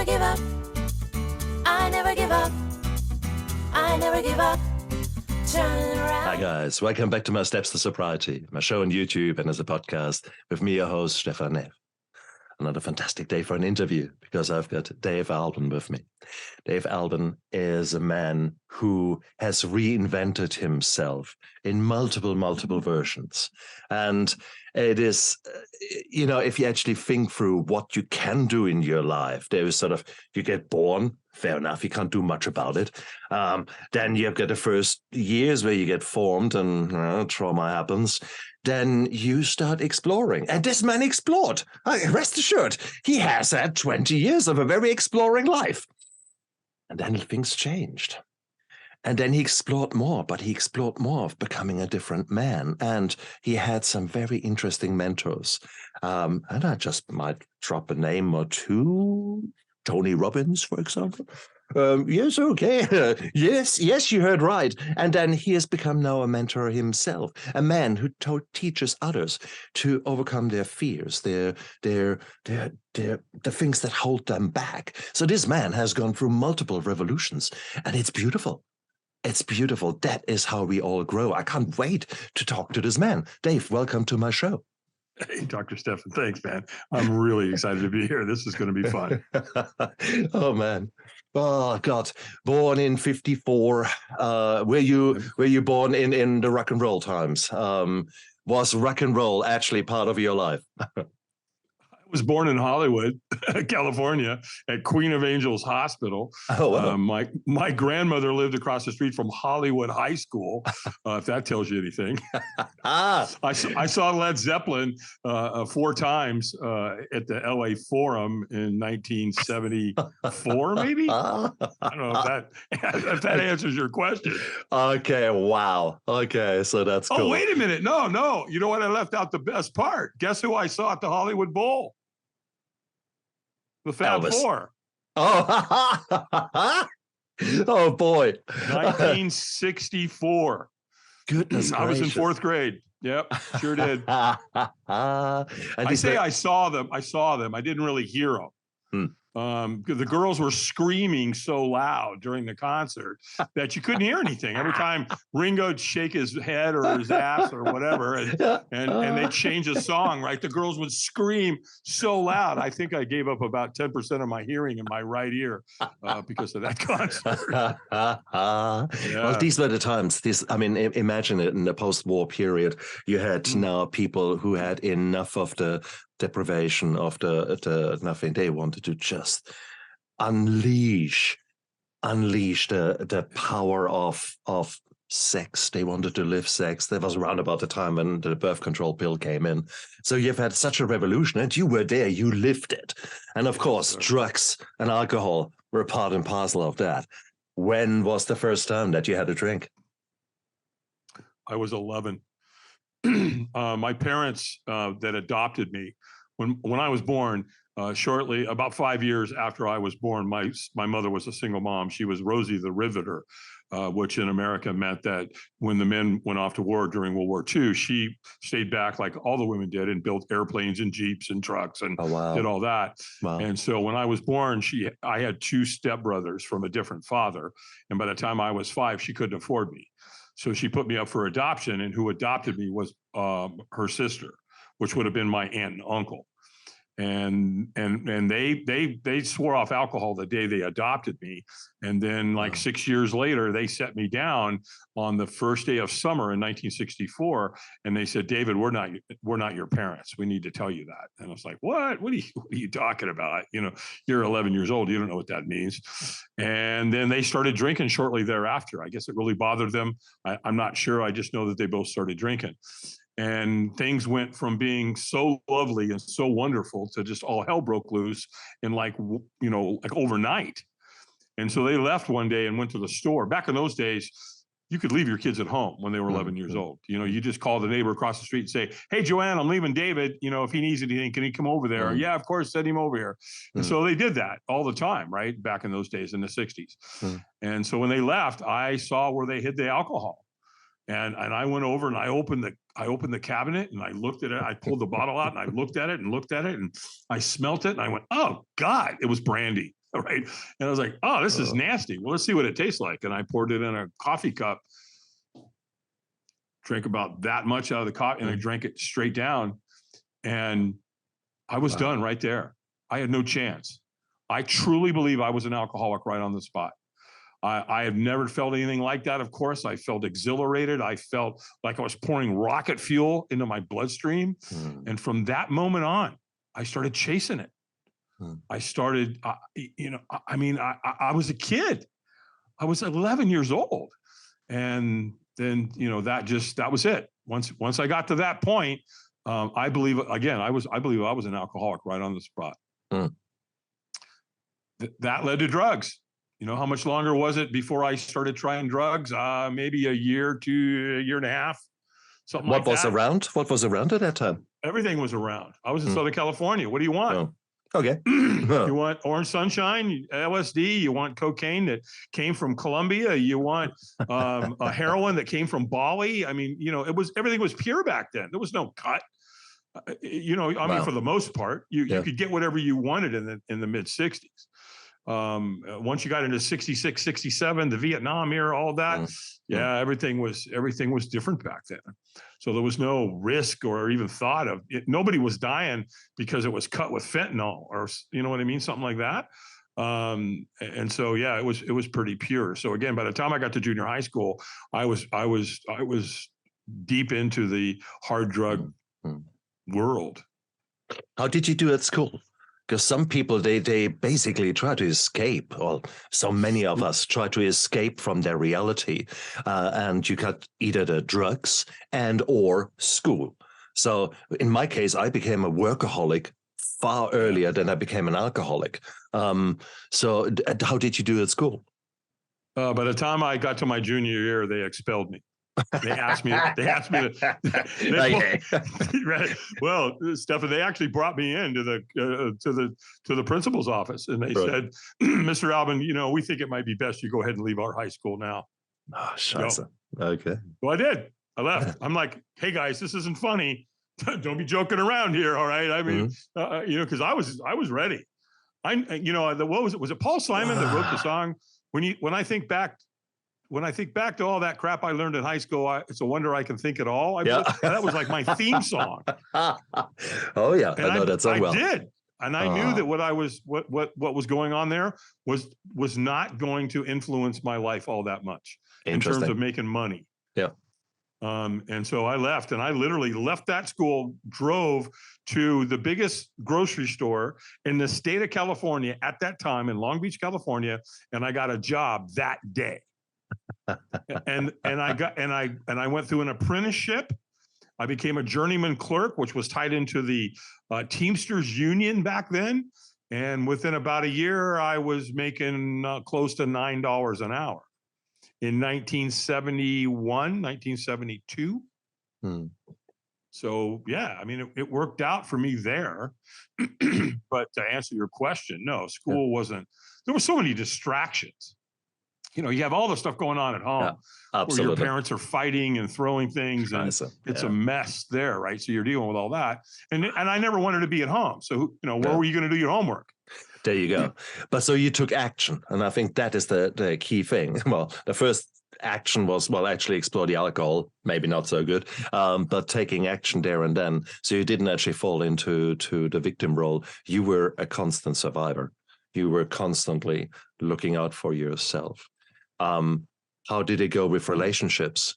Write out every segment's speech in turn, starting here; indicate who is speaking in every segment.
Speaker 1: never give up. I never give up. I never give up. Turn around.
Speaker 2: Hi guys, welcome back to my Steps to Sobriety, my show on YouTube and as a podcast with me, your host, Stefan Neff. Another fantastic day for an interview because I've got Dave Albin with me. Dave Albin is a man who has reinvented himself in multiple versions. And it is, if you actually think through what you can do in your life, there is sort of, you get born, fair enough, you can't do much about it. Then you've got the first years where you get formed and trauma happens. Then you start exploring. And this man explored. Rest assured, he has had 20 years of a very exploring life. And then things changed. And then he explored more, but he explored more of becoming a different man. And he had some very interesting mentors. And I just might drop a name or two. Tony Robbins, for example. Yes, okay. Yes, you heard right. And then he has become now a mentor himself, a man who teaches others to overcome their fears, the things that hold them back. So this man has gone through multiple revolutions, and it's beautiful. It's beautiful. That is how we all grow. I can't wait to talk to this man. Dave, welcome to my show.
Speaker 3: Hey, Dr. Stefan, thanks, man. I'm really excited to be here. This is going to be fun.
Speaker 2: Oh, man. Oh, God. Born in 54. Were you born in the rock and roll times? Was rock and roll actually part of your life?
Speaker 3: I was born in Hollywood, California, at Queen of Angels Hospital.
Speaker 2: Oh, wow.
Speaker 3: My grandmother lived across the street from Hollywood High School, if that tells you anything. I saw Led Zeppelin 4 times at the LA Forum in 1974, maybe? I don't know if that answers your question.
Speaker 2: Okay, wow. Okay, so that's cool.
Speaker 3: Oh, wait a minute. No. You know what? I left out the best part. Guess who I saw at the Hollywood Bowl? The Fab
Speaker 2: Elvis.
Speaker 3: Four.
Speaker 2: Oh, oh boy.
Speaker 3: 1964.
Speaker 2: Goodness
Speaker 3: I was in
Speaker 2: gracious.
Speaker 3: 4th grade. Yep, sure did. I saw them. I didn't really hear them. The girls were screaming so loud during the concert that you couldn't hear anything. Every time Ringo'd shake his head or his ass or whatever, and they'd change a song, right? The girls would scream so loud. I think I gave up about 10% of my hearing in my right ear because of that concert.
Speaker 2: Well, these were the times. Imagine it in the post-war period. You had now people who had enough of the deprivation of the nothing. They wanted to just unleash the power of sex. They wanted to live sex. That was around about the time when the birth control pill came in. So you've had such a revolution, and you were there, you lived it. And of course, drugs and alcohol were part and parcel of that. When was the first time that you had a drink?
Speaker 3: I was 11. My parents that adopted me, when I was born, shortly, about 5 years after I was born, my mother was a single mom. She was Rosie the Riveter, which in America meant that when the men went off to war during World War II, she stayed back like all the women did and built airplanes and Jeeps and trucks and did all that.
Speaker 2: Wow.
Speaker 3: And so when I was born, I had 2 stepbrothers from a different father. And by the time I was 5, she couldn't afford me. So she put me up for adoption, and who adopted me was her sister, which would have been my aunt and uncle. And they swore off alcohol the day they adopted me. And then 6 years later, they set me down on the first day of summer in 1964. And they said, David, we're not your parents. We need to tell you that. And I was like, what? What are you talking about? You're 11 years old. You don't know what that means. And then they started drinking shortly thereafter. I guess it really bothered them. I'm not sure. I just know that they both started drinking. And things went from being so lovely and so wonderful to just all hell broke loose in like overnight. And so they left one day and went to the store. Back in those days, you could leave your kids at home when they were 11 years old. You just call the neighbor across the street and say, hey, Joanne, I'm leaving David. If he needs anything, can he come over there? Yeah, of course, send him over here. And so they did that all the time, right? Back in those days in the 60s. And so when they left, I saw where they hid the alcohol. And I went over and I opened the cabinet and I looked at it. I pulled the bottle out and I looked at it and I smelt it and I went, oh God, it was brandy. right? And I was like, oh, this is nasty. Well, let's see what it tastes like. And I poured it in a coffee cup, drank about that much out of the coffee, and I drank it straight down. And I was done right there. I had no chance. I truly believe I was an alcoholic right on the spot. I have never felt anything like that. Of course, I felt exhilarated. I felt like I was pouring rocket fuel into my bloodstream. And from that moment on, I started chasing it. I started, I was a kid. I was 11 years old. And then, that was it. Once I got to that point, I believe I was an alcoholic right on the spot. That led to drugs. You know, how much longer was it before I started trying drugs? Maybe a year to a year and a half, something like that.
Speaker 2: What was around at that time?
Speaker 3: Everything was around. I was in Southern California. What do you want?
Speaker 2: Oh. Okay.
Speaker 3: You want orange sunshine, LSD, you want cocaine that came from Colombia, you want a heroin that came from Bali. I mean, everything was pure back then. There was no cut. For the most part, you could get whatever you wanted in the mid 60s. Once you got into 66, 67, the Vietnam era, all that, everything was different back then. So there was no risk or even thought of it. Nobody was dying because it was cut with fentanyl or, you know what I mean? Something like that. And so, it was pretty pure. So again, by the time I got to junior high school, I was deep into the hard drug world.
Speaker 2: How did you do at school? Because some people, they basically try to escape, or so many of us try to escape from their reality. And you got either the drugs or school. So in my case, I became a workaholic far earlier than I became an alcoholic. So how did you do at school?
Speaker 3: By the time I got to my junior year, they expelled me. They asked me to. Well, Stefan, they actually brought me in to the principal's office, and they said, "Mr. Albin, we think it might be best you go ahead and leave our high school now."
Speaker 2: Oh, scheiße. Okay.
Speaker 3: Well, I did. I left. I'm like, "Hey guys, this isn't funny. Don't be joking around here, all right?" I mean, because I was ready. What was it? Was it Paul Simon that wrote the song? When I think back to all that crap I learned in high school, it's a wonder I can think at all. That was like my theme song.
Speaker 2: Oh yeah, I know that song well.
Speaker 3: I did, and I knew that what was going on there was not going to influence my life all that much in terms of making money.
Speaker 2: Yeah.
Speaker 3: And so I left, and I literally left that school, drove to the biggest grocery store in the state of California at that time in Long Beach, California, and I got a job that day. and I went through an apprenticeship. I became a journeyman clerk, which was tied into the Teamsters Union back then. And within about a year, I was making close to $9 an hour. In 1971, 1972. So it worked out for me there. But to answer your question, no, school wasn't. There were so many distractions. You have all the stuff going on at home where your parents are fighting and throwing things, and it's a mess there, right? So you're dealing with all that. And I never wanted to be at home. So, where were you going to do your homework?
Speaker 2: There you go. But so you took action. And I think that is the key thing. Well, the first action was, actually explore the alcohol, maybe not so good, but taking action there and then. So you didn't actually fall into the victim role. You were a constant survivor. You were constantly looking out for yourself. How did it go with relationships?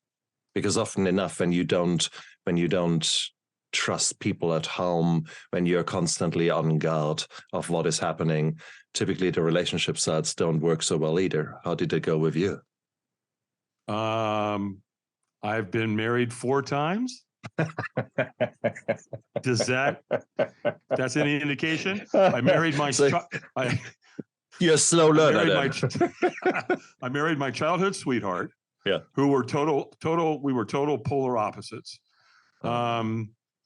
Speaker 2: Because often enough, when you don't trust people at home, when you're constantly on guard of what is happening, typically the relationship sides don't work so well either. How did it go with you?
Speaker 3: I've been married 4 times. That's any indication? I married my
Speaker 2: You're a slow learner.
Speaker 3: I married my childhood sweetheart.
Speaker 2: Yeah.
Speaker 3: Who were we were total polar opposites.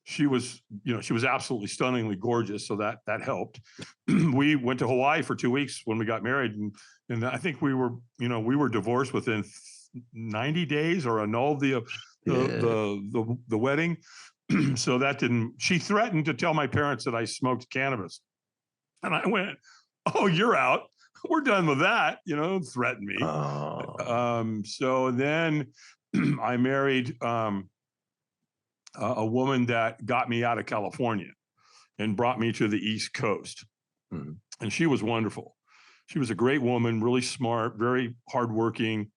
Speaker 3: She was absolutely stunningly gorgeous, so that helped. We went to Hawaii for 2 weeks when we got married, and I think we were divorced within 90 days or annulled the wedding. So that didn't. She threatened to tell my parents that I smoked cannabis, and I went, "Oh, you're out." we're done with that. Don't threaten me.
Speaker 2: Oh.
Speaker 3: So then I married a woman that got me out of California and brought me to the East Coast.
Speaker 2: Mhm.
Speaker 3: And she was wonderful. She was a great woman, really smart, very hardworking.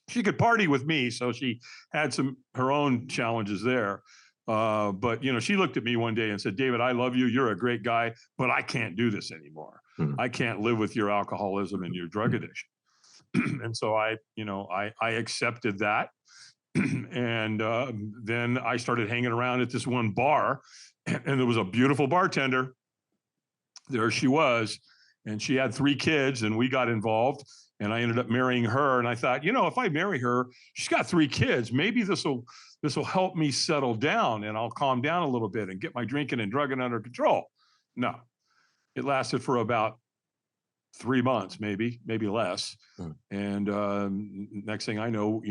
Speaker 3: She could party with me, so she had her own challenges there. But she looked at me one day and said, "David, I love you. You're a great guy, but I can't do this anymore.
Speaker 2: Mhm.
Speaker 3: I can't live with your alcoholism and your drug addiction." And so I accepted that. And then I started hanging around at this one bar, and there was a beautiful bartender. There she was, and she had 3 kids, and we got involved, and I ended up marrying her. And I thought, if I marry her, she's got 3 kids. Maybe this will help me settle down, and I'll calm down a little bit and get my drinking and drugging under control. No, it lasted for about 3 months, maybe less. And next thing I know,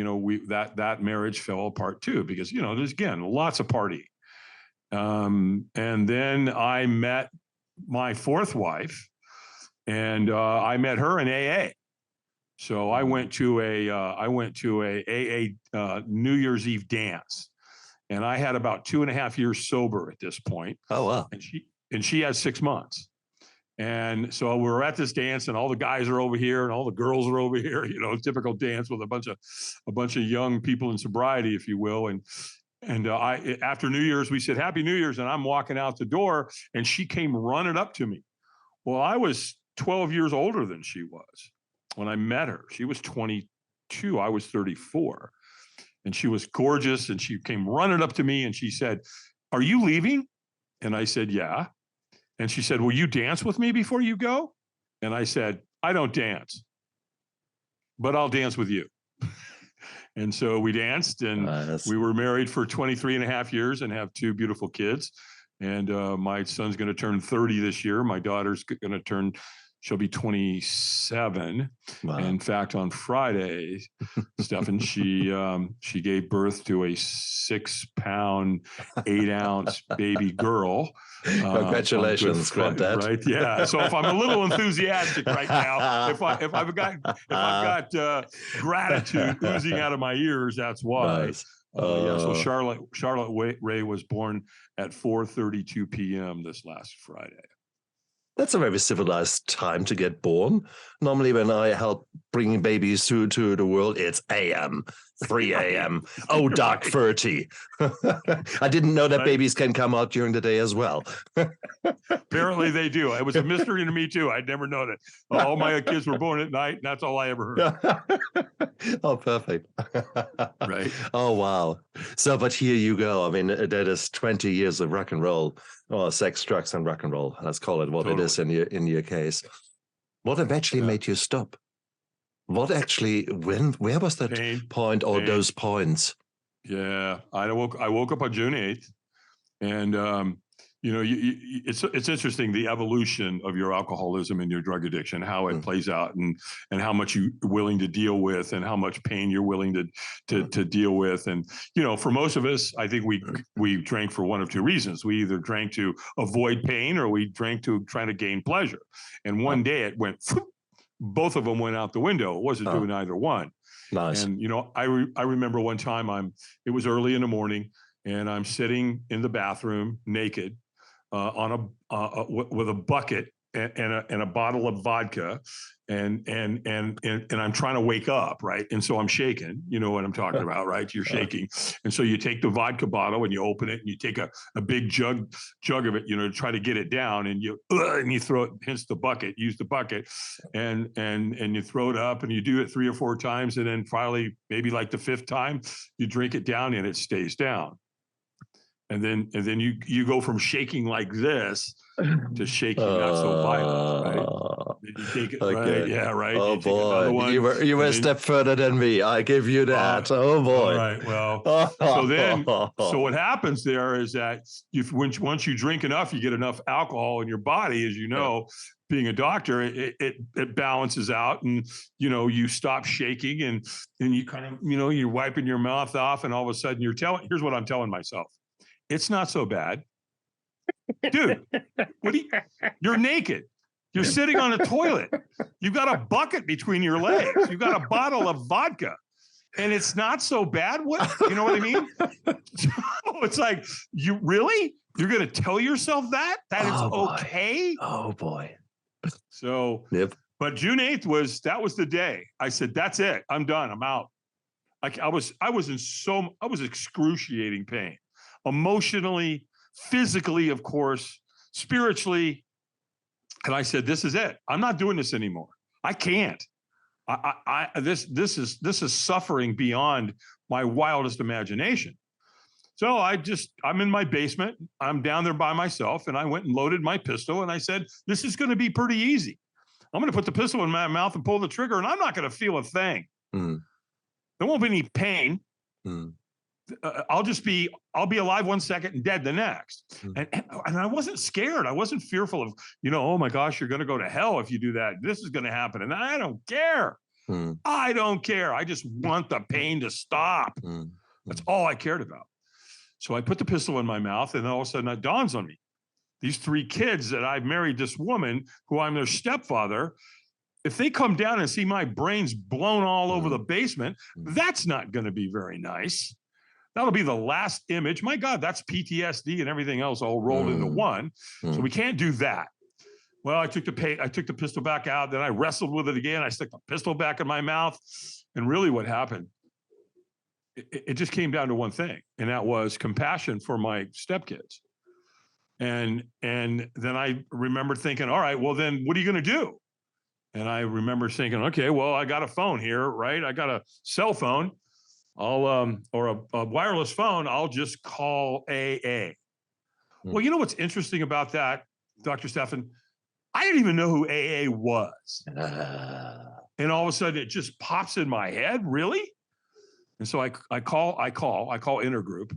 Speaker 3: that marriage fell apart too, because there's again lots of party. And then I met my 4th wife, and I met her in AA. So I went to a AA New Year's Eve dance, and I had about 2.5 years sober at this point.
Speaker 2: Oh, wow.
Speaker 3: And she had 6 months. And so we were at this dance, and all the guys are over here and all the girls are over here, typical dance with a bunch of young people in sobriety, if you will. And I, after New Year's, we said, "Happy New Year's." And I'm walking out the door, and she came running up to me. Well, I was 12 years older than she was when I met her. She was 22. I was 34. And she was gorgeous. And she came running up to me, and she said, "Are you leaving?" And I said, "Yeah." And she said, "Will you dance with me before you go?" And I said, "I don't dance, but I'll dance with you." And so we danced, and we were married for 23.5 years and have 2 beautiful kids. And my son's going to turn 30 this year. My daughter's going to turn, she'll be 27.
Speaker 2: Wow.
Speaker 3: And in fact, on Friday, Stefan, she gave birth to a 6-pound, 8-ounce baby girl.
Speaker 2: Congratulations, Granddad.
Speaker 3: Right? Yeah. So if I'm a little enthusiastic right now, if I've got gratitude oozing out of my ears, that's why.
Speaker 2: Nice.
Speaker 3: So Charlotte Ray was born at 4:32 p.m. this last Friday.
Speaker 2: That's a very civilized time to get born. Normally, when I help bringing babies to the world, it's a.m., 3 a.m., dark 30. I didn't know that babies can come out during the day as well.
Speaker 3: Apparently they do. It was a mystery to me too. I'd never known it. All my kids were born at night, and that's all I ever heard.
Speaker 2: Oh, perfect.
Speaker 3: Right.
Speaker 2: Oh, wow. So, but here you go. I mean, that is 20 years of rock and roll, or sex, drugs, and rock and roll. Let's call it what it is in your case. What eventually made you stop? What actually, where was that point or those points?
Speaker 3: Yeah, I woke up on June 8th, and it's interesting, the evolution of your alcoholism and your drug addiction, how it plays out, and how much you're willing to deal with, and how much pain you're willing to deal with. And for most of us, I think we drank for one of 2 reasons. We either drank to avoid pain, or we drank to try to gain pleasure. And one day it went, both of them went out the window. It wasn't doing either one.
Speaker 2: Nice.
Speaker 3: And I remember one time it was early in the morning, and I'm sitting in the bathroom naked, with a bucket and a bottle of vodka, and I'm trying to wake up, right? And so I'm shaking. You know what I'm talking about, right? You're shaking, and so you take the vodka bottle and you open it, and you take a big jug of it, to try to get it down, and you throw it, hence the bucket. Use the bucket, and you throw it up, and you do it 3 or 4 times, and then finally, maybe like the 5th time, you drink it down, and it stays down. And then you go from shaking like this to shaking not so violent, right? Then you take it, right? Yeah, right.
Speaker 2: Oh,
Speaker 3: you take another one,
Speaker 2: you were a step further than me. I give you that. Oh boy.
Speaker 3: All right. Well, so what happens there is that once you drink enough, you get enough alcohol in your body, as you know. Being a doctor, it balances out, and you stop shaking, and you kind of you're wiping your mouth off, and all of a sudden here's what I'm telling myself. It's not so bad. Dude, you're naked. You're sitting on a toilet. You've got a bucket between your legs. You've got a bottle of vodka. And it's not so bad. What, you know what I mean? So it's like, you really? You're going to tell yourself that it's okay?
Speaker 2: Oh boy.
Speaker 3: So,
Speaker 2: Yep.
Speaker 3: but June 8th that was the day. I said, that's it. I'm done. I'm out. I was excruciating pain, emotionally, physically, of course, spiritually. And I said, this is it. I'm not doing this anymore. I can't. This is suffering beyond my wildest imagination. So I'm in my basement. I'm down there by myself, and I went and loaded my pistol, and I said, this is going to be pretty easy. I'm going to put the pistol in my mouth and pull the trigger, and I'm not going to feel a thing.
Speaker 2: Mm.
Speaker 3: There won't be any pain.
Speaker 2: Mm.
Speaker 3: I'll be alive 1 second and dead the next. Mm. And I wasn't scared. I wasn't fearful of, oh my gosh, you're going to go to hell if you do that. This is going to happen. And I don't care. Mm. I don't care. I just want the pain to stop. Mm. That's all I cared about. So I put the pistol in my mouth, and all of a sudden it dawns on me. These 3 kids that I've married this woman who I'm their stepfather, if they come down and see my brains blown all over the basement, that's not going to be very nice. That'll be the last image. My God, that's PTSD and everything else all rolled into one. So we can't do that. Well, I took the pistol back out. Then I wrestled with it again. I stuck the pistol back in my mouth. And really what happened, it just came down to one thing. And that was compassion for my stepkids. And then I remember thinking, all right, well then what are you going to do? And I remember thinking, okay, well, I got a phone here, right? I got a cell phone. Or a wireless phone. I'll just call AA. Well, you know what's interesting about that, Dr. Stefan? I didn't even know who AA was. And all of a sudden it just pops in my head. Really? And so I call intergroup,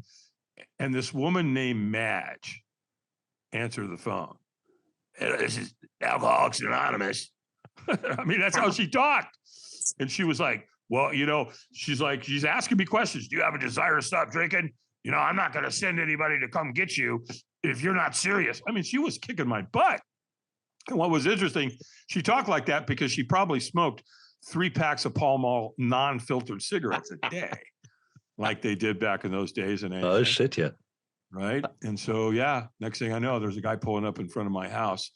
Speaker 3: and this woman named Madge answered the phone. Hey, this is Alcoholics Anonymous. I mean, that's how she talked. And she was like, well, she's asking me questions. Do you have a desire to stop drinking? I'm not going to send anybody to come get you if you're not serious. I mean, she was kicking my butt. And what was interesting, she talked like that because she probably smoked 3 packs of Pall Mall non-filtered cigarettes a day, like they did back in those days.
Speaker 2: Oh, shit, yeah.
Speaker 3: Right. And so, yeah, next thing I know, there's a guy pulling up in front of my house.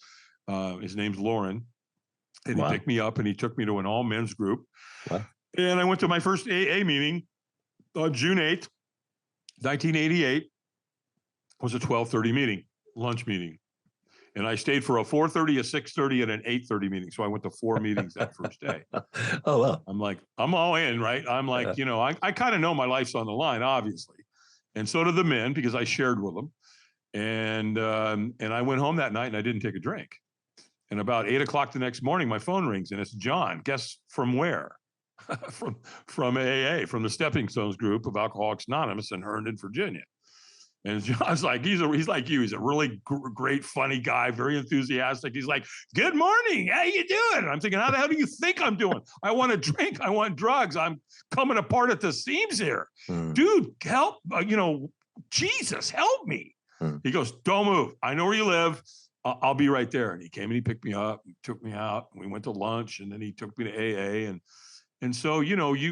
Speaker 3: His name's Lauren. And he picked me up and he took me to an all men's group. Wow. And I went to my first AA meeting on June 8th, 1988. It was a 12:30 meeting, lunch meeting. And I stayed for a 4:30, a 6:30, and an 8:30 meeting. So I went to 4 meetings that first day.
Speaker 2: Oh, well.
Speaker 3: I'm like, I'm all in, right? I'm like, I kind of know my life's on the line, obviously. And so did the men, because I shared with them. And I went home that night and I didn't take a drink. And about 8 o'clock the next morning, my phone rings and it's John. Guess from where? from AA, from the Stepping Stones group of Alcoholics Anonymous in Herndon, Virginia. And John's like, he's like you. He's a really great, funny guy, very enthusiastic. He's like, good morning. How you doing? And I'm thinking, how the hell do you think I'm doing? I want a drink. I want drugs. I'm coming apart at the seams here. Dude, help. Jesus, help me. He goes, don't move. I know where you live. I'll be right there. And he came and he picked me up, and took me out, and we went to lunch, and then he took me to AA. And so,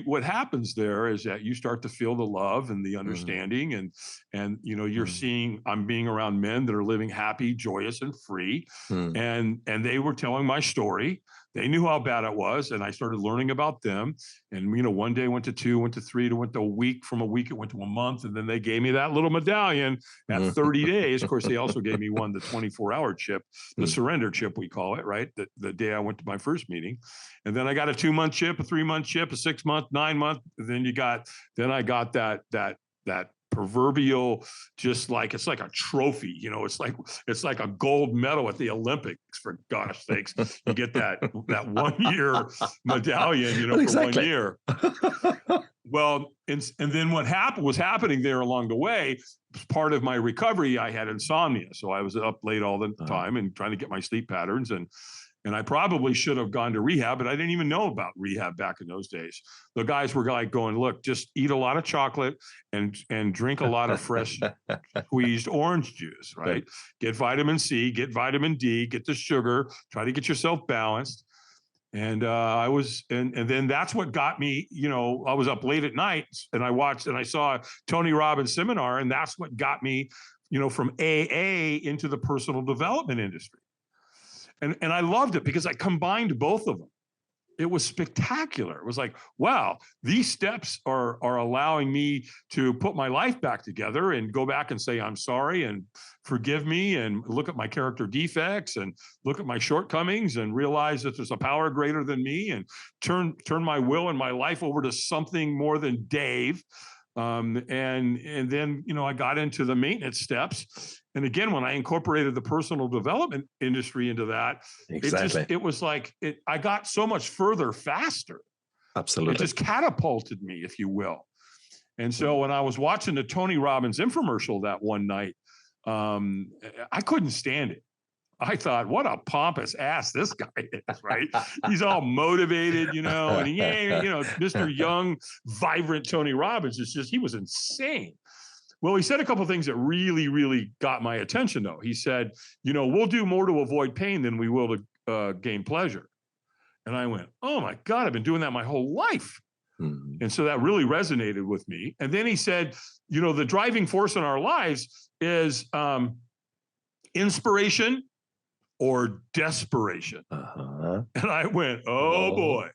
Speaker 3: what happens there is that you start to feel the love and the understanding, and you're seeing, I'm being around men that are living happy, joyous, and free. And they were telling my story. They knew how bad it was. And I started learning about them. And, one day went to 2, went to 3, went to a week. From a week, it went to a month. And then they gave me that little medallion at 30 days. Of course, they also gave me the 24-hour chip, the surrender chip, we call it, right? The day I went to my first meeting. And then I got a 2-month chip, a 3-month chip, a 6-month, 9-month. Then I got that proverbial, just like, it's like a trophy, it's like a gold medal at the Olympics, for gosh sakes. You get that 1 year medallion, for 1 year. Well, and then what was happening there along the way, part of my recovery, I had insomnia. So I was up late all the time and trying to get my sleep patterns. And I probably should have gone to rehab, but I didn't even know about rehab back in those days. The guys were like going, look, just eat a lot of chocolate and drink a lot of fresh squeezed orange juice, right? Get vitamin C, get vitamin D, get the sugar, try to get yourself balanced. And and then that's what got me, I was up late at night and I watched and I saw Tony Robbins Seminar, and that's what got me, from AA into the personal development industry. And I loved it because I combined both of them. It was spectacular. It was like, wow, these steps are allowing me to put my life back together and go back and say, I'm sorry and forgive me, and look at my character defects and look at my shortcomings and realize that there's a power greater than me, and turn my will and my life over to something more than Dave. And then, I got into the maintenance steps. And again, when I incorporated the personal development industry into that, it was like, I got so much further faster.
Speaker 2: Absolutely.
Speaker 3: It just catapulted me, if you will. And so when I was watching the Tony Robbins infomercial that one night, I couldn't stand it. I thought, what a pompous ass this guy is, right? He's all motivated, and he ain't, Mr. Young, vibrant Tony Robbins is just, he was insane. Well, he said a couple of things that really, really got my attention, though. He said, we'll do more to avoid pain than we will to gain pleasure. And I went, oh my God, I've been doing that my whole life. Mm-hmm. And so that really resonated with me. And then he said, the driving force in our lives is inspiration or desperation. Uh-huh. And I went, oh boy,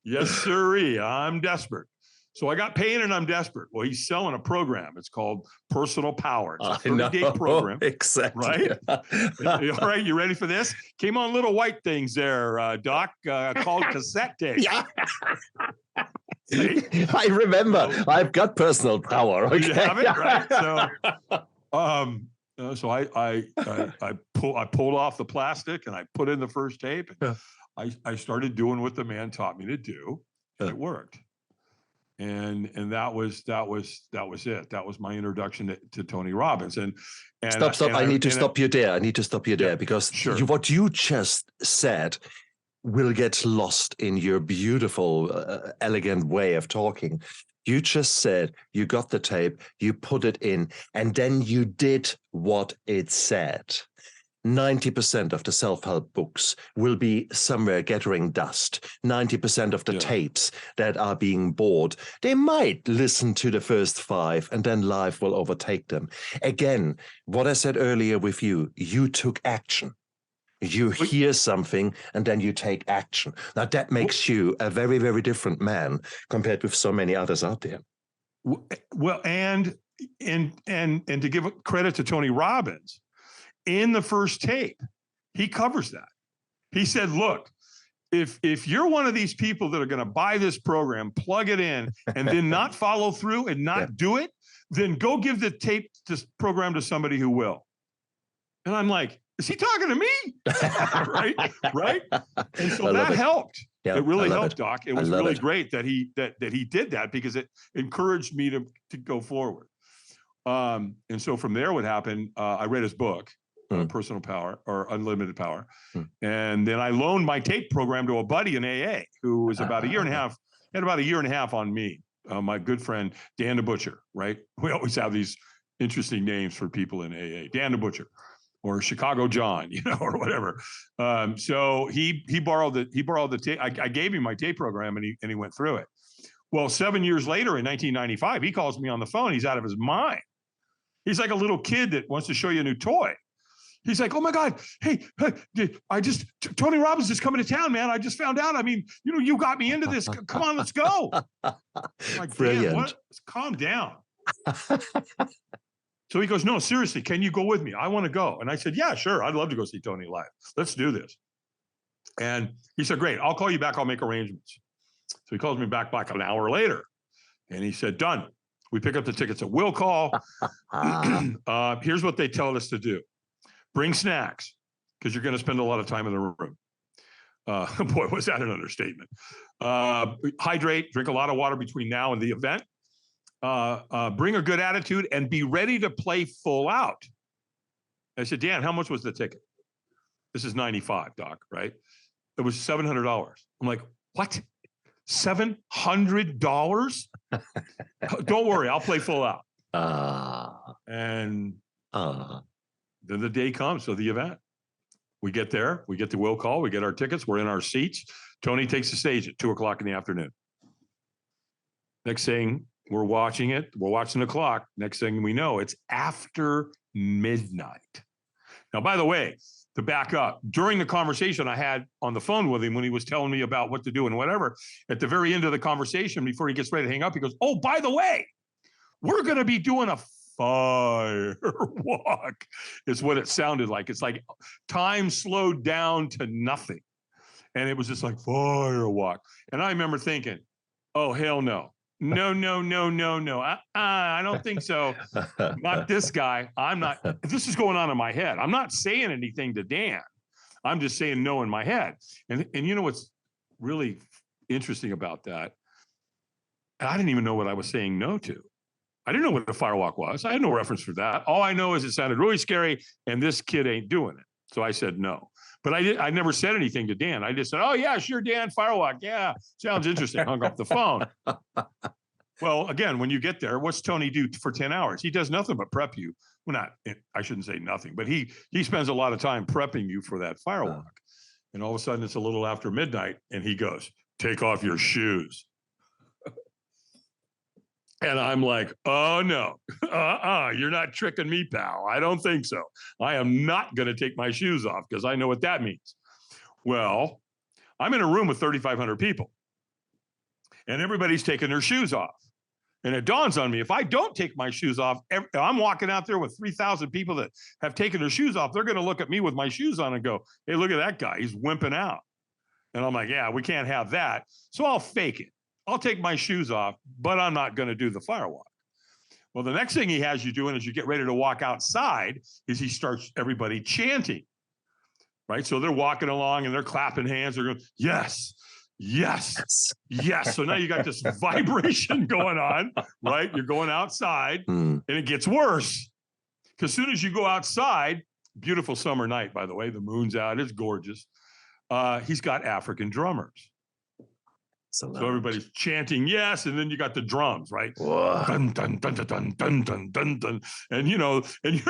Speaker 3: yes, sirree, I'm desperate. So I got pain and I'm desperate. Well, he's selling a program. It's called Personal Power. It's a 30-day program.
Speaker 2: Exactly.
Speaker 3: Right? All right, you ready for this? Came on little white things there, Doc, called cassette tape.
Speaker 2: Yeah. I remember. I've got personal power. Okay.
Speaker 3: You have it, right? So I pulled off the plastic and I put in the first tape. I started doing what the man taught me to do, and it worked. And that was it. That was my introduction to Tony Robbins. And
Speaker 2: stop. I need to stop you there. Because what you just said will get lost in your beautiful, elegant way of talking. You just said you got the tape, you put it in, and then you did what it said. 90% of the self-help books will be somewhere gathering dust. 90% of the tapes that are being bought, they might listen to the first 5 and then life will overtake them. Again, what I said earlier with you took action. You hear something and then you take action. Now that makes you a very, very different man compared with so many others out there.
Speaker 3: Well, and to give credit to Tony Robbins, in the first tape, he covers that. He said, look, if you're one of these people that are going to buy this program, plug it in, and then not follow through and not do it, then go give the tape, this program to somebody who will. And I'm like, is he talking to me? Right. And so that helped. Yeah, it really helped, Doc. It was really great that he did that, because it encouraged me to go forward. And so from there, what happened, I read his book, Personal Power or Unlimited Power. And then I loaned my tape program to a buddy in AA who was about a year and a half on me. My good friend, Dan the Butcher, right? We always have these interesting names for people in AA. Dan the Butcher or Chicago John, or whatever. So he borrowed the tape. I gave him my tape program and he went through it. Well, 7 years later in 1995, he calls me on the phone. He's out of his mind. He's like a little kid that wants to show you a new toy. He's like, oh my God, hey, Tony Robbins is coming to town, man. I just found out. I mean, you got me into this. Come on, let's go. I'm like, brilliant. What? Calm down. So he goes, no, seriously, can you go with me? I want to go. And I said, yeah, sure. I'd love to go see Tony live. Let's do this. And he said, great, I'll call you back. I'll make arrangements. So he calls me back like an hour later. And he said, done. We pick up the tickets at will call. Here's what they tell us to do. Bring snacks, because you're going to spend a lot of time in the room. Boy, was that an understatement. Hydrate, drink a lot of water between now and the event. Bring a good attitude and be ready to play full out. I said, Dan, how much was the ticket? This is 95, Doc, right? It was $700. I'm like, what? $700? Don't worry, I'll play full out. And then the day comes of the event. We get there, we get the will call, we get our tickets, we're in our seats. Tony takes the stage at 2:00 in the afternoon. Next thing, we're watching it, we're watching the clock. Next thing we know, it's after midnight. Now, by the way, to back up, during the conversation I had on the phone with him when he was telling me about what to do and whatever, at the very end of the conversation, before he gets ready to hang up, he goes, oh, by the way, we're going to be doing a firewalk, is what it sounded like. It's like time slowed down to nothing. And it was just like firewalk. And I remember thinking, oh, hell no. No. I don't think so. Not this guy. I'm not. This is going on in my head. I'm not saying anything to Dan. I'm just saying no in my head. And you know what's really interesting about that? I didn't even know what I was saying no to. I didn't know what a firewalk was. I had no reference for that. All I know is it sounded really scary, and this kid ain't doing it. So I said no. But I never said anything to Dan. I just said, oh, yeah, sure, Dan, firewalk. Yeah, sounds interesting. Hung up the phone. Well, again, when you get there, what's Tony do for 10 hours? He does nothing but prep you. Well, I shouldn't say nothing, but he spends a lot of time prepping you for that firewalk. And all of a sudden, it's a little after midnight, and he goes, take off your shoes. And I'm like, oh, no, you're not tricking me, pal. I don't think so. I am not going to take my shoes off because I know what that means. Well, I'm in a room with 3,500 people, and everybody's taking their shoes off. And it dawns on me, if I don't take my shoes off, I'm walking out there with 3,000 people that have taken their shoes off. They're going to look at me with my shoes on and go, hey, look at that guy. He's wimping out. And I'm like, yeah, we can't have that. So I'll fake it. I'll take my shoes off, but I'm not going to do the firewalk. Well, the next thing he has you doing as you get ready to walk outside is he starts everybody chanting, right? So they're walking along and they're clapping hands. They're going, yes, yes, yes. So now you got this vibration going on, right? You're going outside and it gets worse. Because as soon as you go outside, beautiful summer night, by the way, the moon's out, it's gorgeous. He's got African drummers. So everybody's chanting yes, and then you got the drums, right? Dun, dun, dun, dun, dun, dun, dun, dun, dun. And you know, and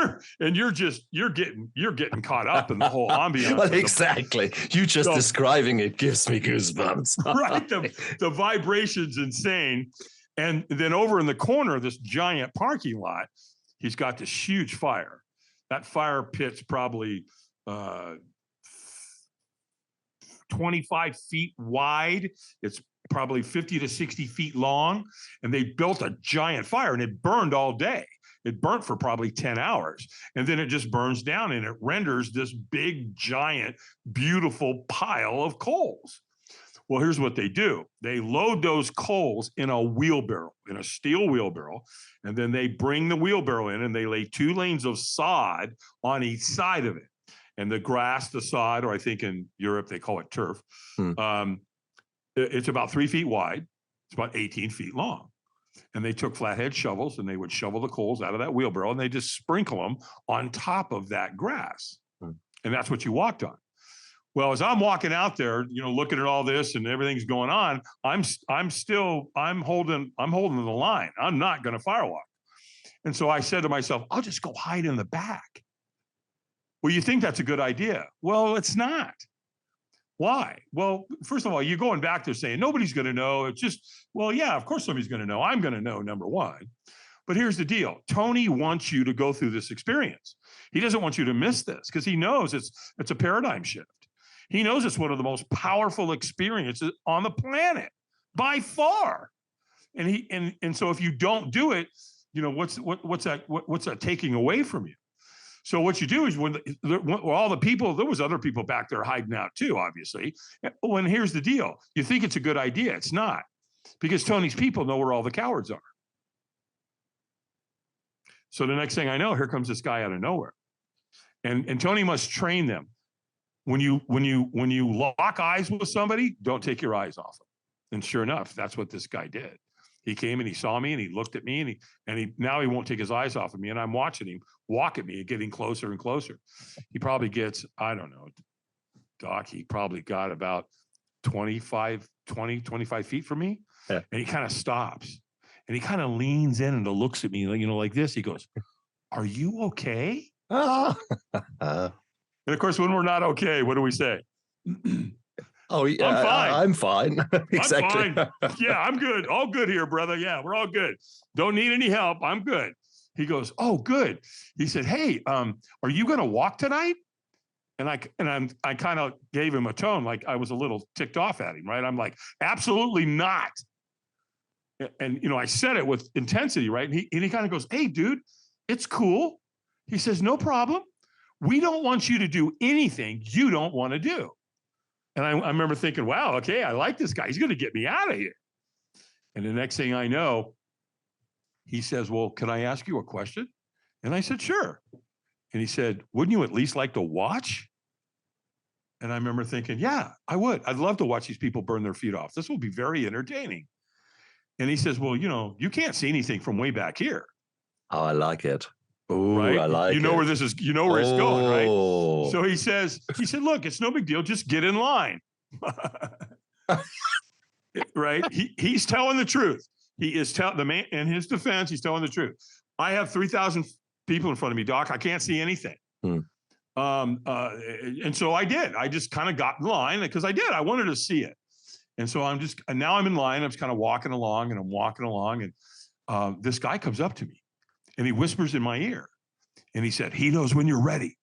Speaker 3: you're getting caught up in the whole ambiance.
Speaker 2: Well, exactly. You just describing it gives me goosebumps.
Speaker 3: Right. The vibration's insane. And then over in the corner of this giant parking lot, he's got this huge fire. That fire pit's probably 25 feet wide. It's probably 50 to 60 feet long. And they built a giant fire and it burned all day. It burnt for probably 10 hours. And then it just burns down and it renders this big, giant, beautiful pile of coals. Well, here's what they do. They load those coals in a wheelbarrow, in a steel wheelbarrow. And then they bring the wheelbarrow in and they lay 2 lanes of sod on each side of it. And the grass, the sod, or I think in Europe they call it turf, it's about 3 feet wide. It's about 18 feet long. And they took flathead shovels and they would shovel the coals out of that wheelbarrow and they just sprinkle them on top of that grass. And that's what you walked on. Well, as I'm walking out there, you know, looking at all this and everything's going on, I'm holding the line. I'm not going to firewalk. And so I said to myself, I'll just go hide in the back. Well, you think that's a good idea. Well, it's not. Why? Well, first of all, you're going back there saying nobody's going to know. It's just, well, yeah, of course somebody's going to know. I'm going to know, number one. But here's the deal. Tony wants you to go through this experience. He doesn't want you to miss this because he knows it's a paradigm shift. He knows it's one of the most powerful experiences on the planet by far. And so if you don't do it, you know, what's that taking away from you? So what you do is when all the people, there was other people back there hiding out too, obviously. And here's the deal. You think it's a good idea. It's not. Because Tony's people know where all the cowards are. So the next thing I know, here comes this guy out of nowhere. And Tony must train them. When you lock eyes with somebody, don't take your eyes off them. And sure enough, that's what this guy did. He came and he saw me and he looked at me and now he won't take his eyes off of me. And I'm watching him walk at me and getting closer and closer. He probably gets, I don't know, Doc, he probably got about 25 feet from me.
Speaker 2: Yeah.
Speaker 3: And he kind of stops and he kind of leans in and looks at me, like this. He goes, "Are you okay?"
Speaker 2: Ah.
Speaker 3: And of course, when we're not okay, what do we say?
Speaker 2: Oh, yeah,
Speaker 3: I'm fine.
Speaker 2: I'm fine. Exactly.
Speaker 3: I'm fine. Yeah, I'm good. All good here, brother. Yeah, we're all good. Don't need any help. I'm good. He goes, "Oh, good." He said, "Hey, are you going to walk tonight?" And I kind of gave him a tone like I was a little ticked off at him, right? I'm like, "Absolutely not." And I said it with intensity, right? And he kind of goes, "Hey, dude, it's cool." He says, "No problem. We don't want you to do anything you don't want to do." And I remember thinking, wow, okay, I like this guy. He's going to get me out of here. And the next thing I know, he says, "Well, can I ask you a question?" And I said, "Sure." And he said, "Wouldn't you at least like to watch?" And I remember thinking, yeah, I would. I'd love to watch these people burn their feet off. This will be very entertaining. And he says, "Well, you can't see anything from way back here."
Speaker 2: Oh, I like it. Oh,
Speaker 3: Right?
Speaker 2: I like it.
Speaker 3: You know where this is, where it's going, right?
Speaker 2: Oh.
Speaker 3: So he said, "Look, it's no big deal. Just get in line." Right? He's telling the truth. He is the man in his defense. He's telling the truth. I have 3,000 people in front of me, Doc. I can't see anything. And so I did. I just kind of got in line because I wanted to see it. And so now I'm in line. I'm just kind of walking along and I'm walking along. And this guy comes up to me and he whispers in my ear and he said, "He knows when you're ready.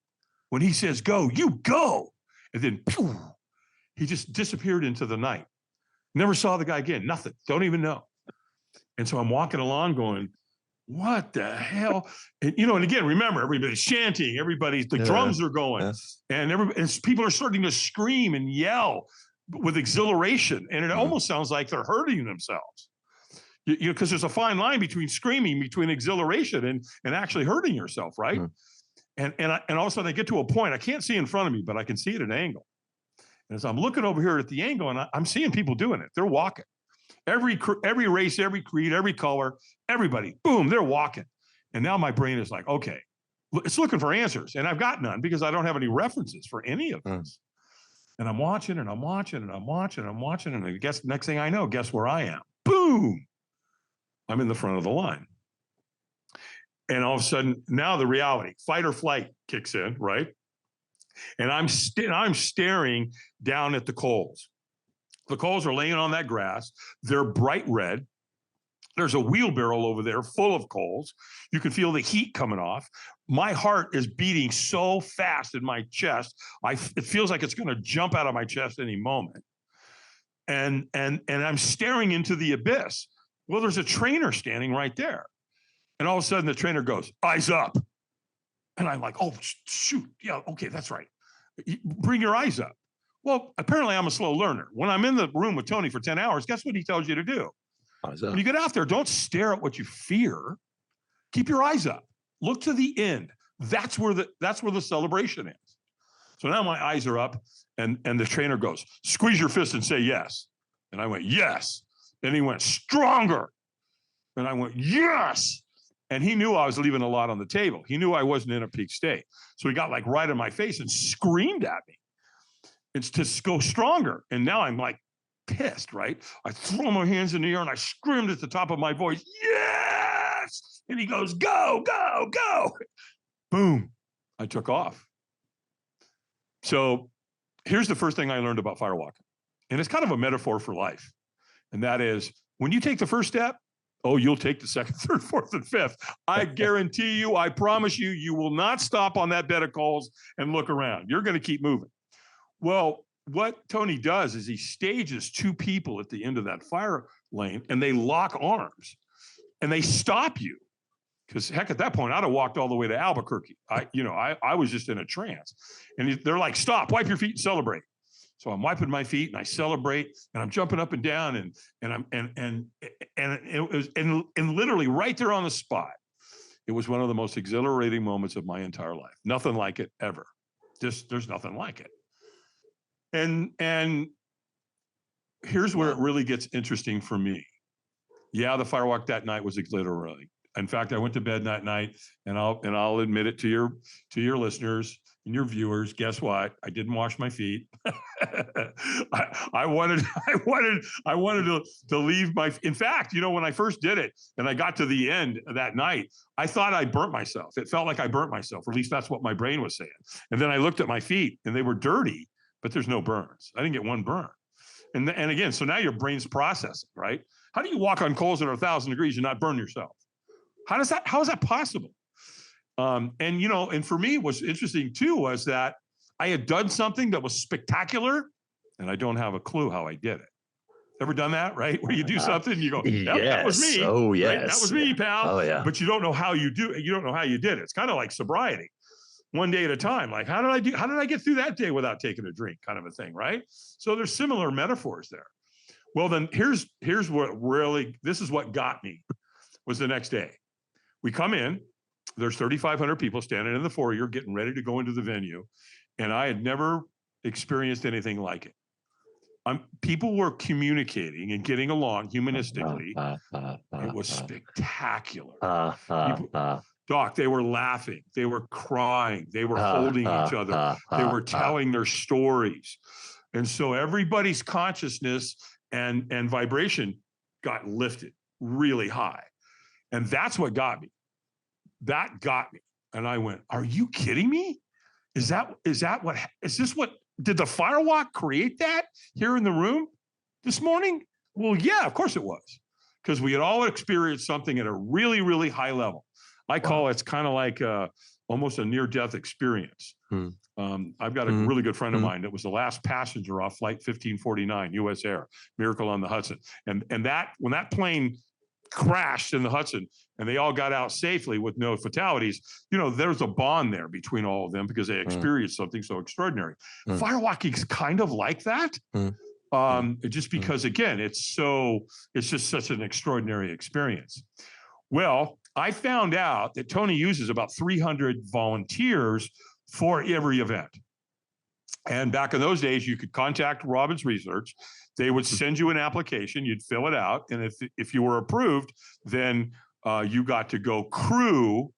Speaker 3: When he says go, you go." And then phew, he just disappeared into the night. Never saw the guy again. Nothing. Don't even know. And so I'm walking along going, what the hell? And, and again, remember, everybody's chanting, the drums are going, and people are starting to scream and yell with exhilaration. And it almost sounds like they're hurting themselves. Because there's a fine line between screaming, between exhilaration and actually hurting yourself, right? And all of a sudden I get to a point, I can't see in front of me, but I can see at an angle. And as I'm looking over here at the angle, and I'm seeing people doing it, they're walking. Every race, every creed, every color, everybody, boom, they're walking. And now my brain is like, okay, it's looking for answers. And I've got none because I don't have any references for any of this. And I'm watching and I'm watching and I'm watching and I'm watching. And I guess next thing I know, guess where I am? Boom. I'm in the front of the line. And all of a sudden, now the reality, fight or flight kicks in, right? And I'm staring down at the coals. The coals are laying on that grass. They're bright red. There's a wheelbarrow over there full of coals. You can feel the heat coming off. My heart is beating so fast in my chest. It feels like it's going to jump out of my chest any moment. And I'm staring into the abyss. Well, there's a trainer standing right there. And all of a sudden the trainer goes, "Eyes up." And I'm like, "Oh, shoot. Yeah, okay, that's right. Bring your eyes up." Well, apparently I'm a slow learner. When I'm in the room with Tony for 10 hours, guess what he tells you to do?
Speaker 2: Eyes up.
Speaker 3: When you get out there, don't stare at what you fear. Keep your eyes up. Look to the end. That's where the celebration is. So now my eyes are up and the trainer goes, "Squeeze your fist and say yes." And I went, "Yes." And he went, "Stronger." And I went, "Yes." And he knew I was leaving a lot on the table. He knew I wasn't in a peak state. So he got like right in my face and screamed at me. It's to go stronger. And now I'm like pissed, right? I throw my hands in the air and I screamed at the top of my voice, "Yes." And he goes, "Go, go, go." Boom. I took off. So here's the first thing I learned about firewalking. And it's kind of a metaphor for life. And that is when you take the first step, oh, you'll take the second, third, fourth, and fifth. I guarantee you, I promise you, you will not stop on that bed of coals and look around. You're going to keep moving. Well, what Tony does is he stages two people at the end of that fire lane and they lock arms and they stop you. Because heck, at that point, I'd have walked all the way to Albuquerque. I was just in a trance. And they're like, "Stop, wipe your feet and celebrate." So I'm wiping my feet and I celebrate and I'm jumping up and down and it was literally right there on the spot. It was one of the most exhilarating moments of my entire life. Nothing like it ever. There's nothing like it. And here's where it really gets interesting for me. Yeah, the firewalk that night was exhilarating. In fact, I went to bed that night, and I'll admit it to your listeners and your viewers. Guess what? I didn't wash my feet. I wanted to leave my. In fact, when I first did it, and I got to the end of that night, I thought I burnt myself. It felt like I burnt myself, or at least that's what my brain was saying. And then I looked at my feet, and they were dirty, but there's no burns. I didn't get one burn. And again, so now your brain's processing, right? How do you walk on coals that are 1,000 degrees and not burn yourself? How is that possible? And for me, what's interesting too was that I had done something that was spectacular, and I don't have a clue how I did it. Ever done that, right? Where you do something, and you go, yep,
Speaker 2: yes.
Speaker 3: That was me.
Speaker 2: Oh, yes.
Speaker 3: Right? That was me, pal.
Speaker 2: Oh, yeah.
Speaker 3: But you don't know how you do it. You don't know how you did it. It's kind of like sobriety, one day at a time. Like, how did I get through that day without taking a drink, kind of a thing, right? So there's similar metaphors there. Well, then here's what really, this is what got me, was the next day. We come in, there's 3,500 people standing in the foyer getting ready to go into the venue. And I had never experienced anything like it. People were communicating and getting along humanistically. It was spectacular. Doc, they were laughing. They were crying. They were holding each other. They were telling their stories. And so everybody's consciousness and vibration got lifted really high. And that's what got me. That got me. And I went, are you kidding me? Is this what, did the Firewalk create that here in the room this morning? Well, yeah, of course it was. Because we had all experienced something at a really, really high level. I call it's kind of like almost a near-death experience. I've got a really good friend of mine that was the last passenger off Flight 1549, U.S. Air, Miracle on the Hudson. And that when that plane crashed in the Hudson and they all got out safely with no fatalities, there's a bond there between all of them because they experienced something so extraordinary. Firewalking is kind of like that. Just because, again, it's just such an extraordinary experience. Well, I found out that Tony uses about 300 volunteers for every event. And back in those days, you could contact Robbins Research. They would send you an application, you'd fill it out. And if you were approved, then you got to go crew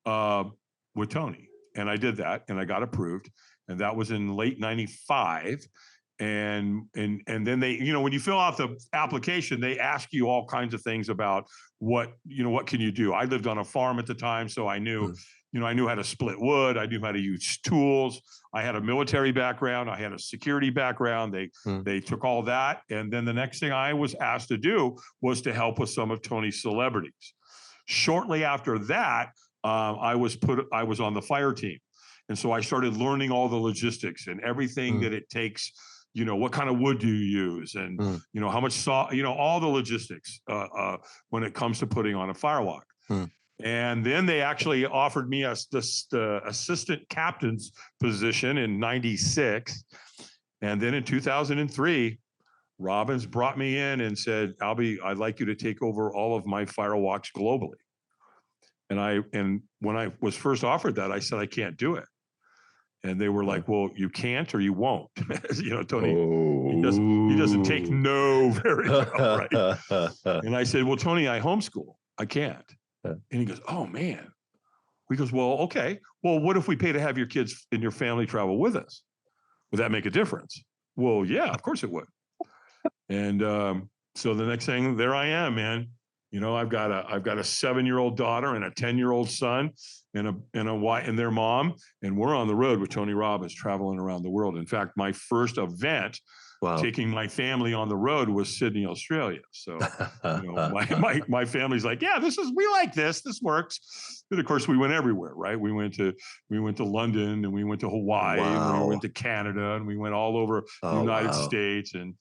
Speaker 3: with Tony. And I did that and I got approved. And that was in late 95. And then they, when you fill out the application, they ask you all kinds of things about what can you do? I lived on a farm at the time, so I knew, I knew how to split wood. I knew how to use tools. I had a military background. I had a security background. They took all that. And then the next thing I was asked to do was to help with some of Tony's celebrities. Shortly after that, I was on the fire team. And so I started learning all the logistics and everything that it takes. What kind of wood do you use? And, how much salt, all the logistics when it comes to putting on a firewalk. And then they actually offered me the assistant captain's position in 96. And then in 2003, Robbins brought me in and said, Albie, I'd like you to take over all of my firewalks globally. And when I was first offered that, I said, I can't do it. And they were like, well, you can't or you won't. Tony, he doesn't take no very well, right? And I said, well, Tony, I homeschool. I can't. And he goes, oh, man. He goes, well, okay. Well, what if we pay to have your kids and your family travel with us? Would that make a difference? Well, yeah, of course it would. And so the next thing, there I am, man. I've got a 7-year-old daughter and a 10-year-old son and a wife and their mom, and we're on the road with Tony Robbins, traveling around the world. In fact, my first event, taking my family on the road, was Sydney, Australia. So, my family's like, yeah, we like this. This works. And of course, we went everywhere, right? We went to London, and we went to Hawaii, and we went to Canada, and we went all over the United States, and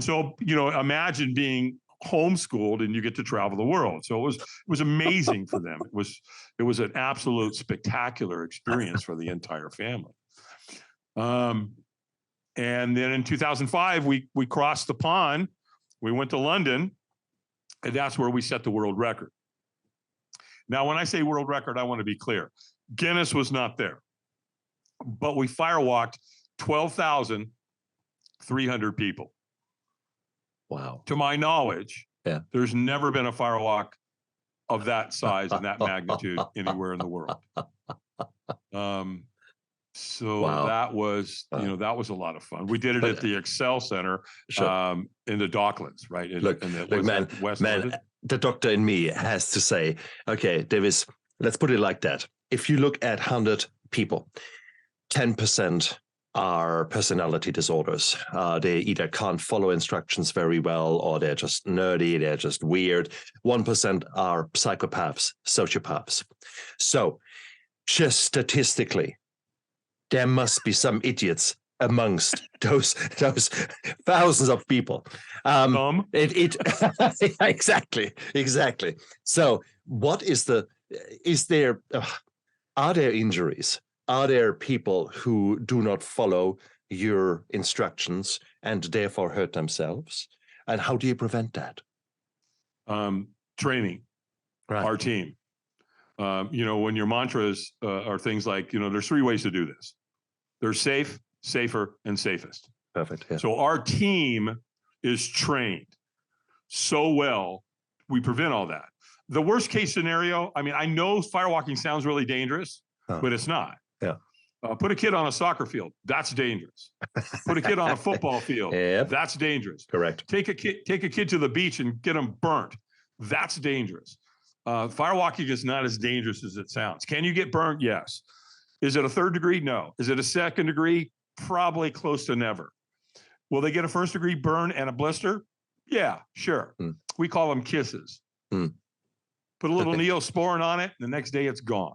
Speaker 3: so imagine being homeschooled and you get to travel the world. So it was amazing for them. It was an absolute spectacular experience for the entire family. And then in 2005, we crossed the pond. We went to London, and that's where we set the world record. Now, when I say world record, I want to be clear. Guinness was not there, but we firewalked 12,300 people. Wow. To my knowledge, there's never been a firewalk of that size and that magnitude anywhere in the world. So
Speaker 2: Wow.
Speaker 3: that was, that was a lot of fun. We did it at the Excel Center in the Docklands, right?
Speaker 2: Look, man, the doctor in me has to say, okay, Davis, let's put it like that. If you look at 100 people, 10% are personality disorders. They either can't follow instructions very well, or they're just nerdy, they're just weird. 1% are psychopaths, sociopaths. So just statistically, there must be some idiots amongst those thousands of people. Exactly. So what are there injuries? Are there people who do not follow your instructions and therefore hurt themselves? And how do you prevent that?
Speaker 3: Training our team. When your mantras are things like, there's 3 ways to do this. There's safe, safer, and safest.
Speaker 2: Perfect. Yeah.
Speaker 3: So our team is trained so well, we prevent all that. The worst case scenario, I know firewalking sounds really dangerous, but it's not.
Speaker 2: Yeah.
Speaker 3: Put a kid on a soccer field. That's dangerous. Put a kid on a football field.
Speaker 2: Yep.
Speaker 3: That's dangerous.
Speaker 2: Correct.
Speaker 3: Take a kid to the beach and get them burnt. That's dangerous. Firewalking is not as dangerous as it sounds. Can you get burnt? Yes. Is it a 3rd degree? No. Is it a 2nd degree? Probably close to never. Will they get a 1st degree burn and a blister? Yeah, sure. We call them kisses. Put a little neosporin on it, and the next day it's gone.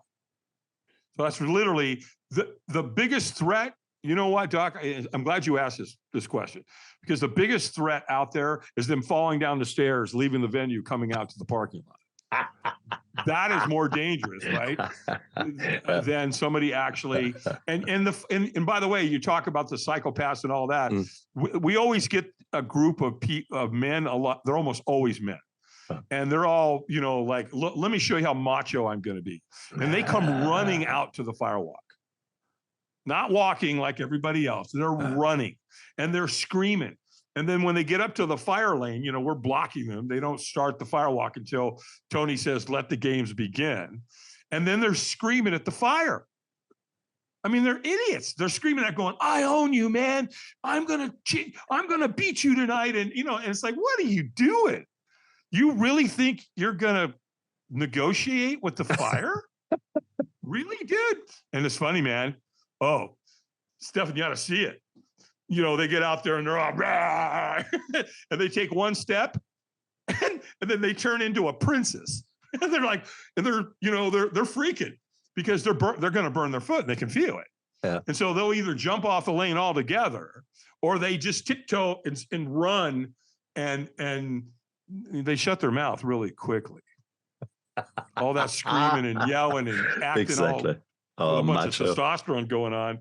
Speaker 3: So that's literally the biggest threat. You know what, Doc? I'm glad you asked this question, because the biggest threat out there is them falling down the stairs, leaving the venue, coming out to the parking lot. That is more dangerous, right? Than somebody actually. And by the way, you talk about the psychopaths and all that. We always get a group of men. A lot. They're almost always men. And they're all, like, let me show you how macho I'm going to be. And they come running out to the firewalk, not walking like everybody else. They're running and they're screaming. And then when they get up to the fire lane, we're blocking them. They don't start the firewalk until Tony says, let the games begin. And then they're screaming at the fire. They're idiots. They're screaming at going, I own you, man. I'm going to beat you tonight. And, and it's like, what are you doing? You really think you're going to negotiate with the fire? Really, dude? And it's funny, man. Oh, Stefan, you got to see it. They get out there and they're all, rah, and they take one step and then they turn into a princess. And they're like, and they're freaking because they're going to burn their foot and they can feel it.
Speaker 2: Yeah.
Speaker 3: And so they'll either jump off the lane altogether or they just tiptoe and run and they shut their mouth really quickly. All that screaming and yelling and acting
Speaker 2: exactly.
Speaker 3: a bunch of testosterone going on.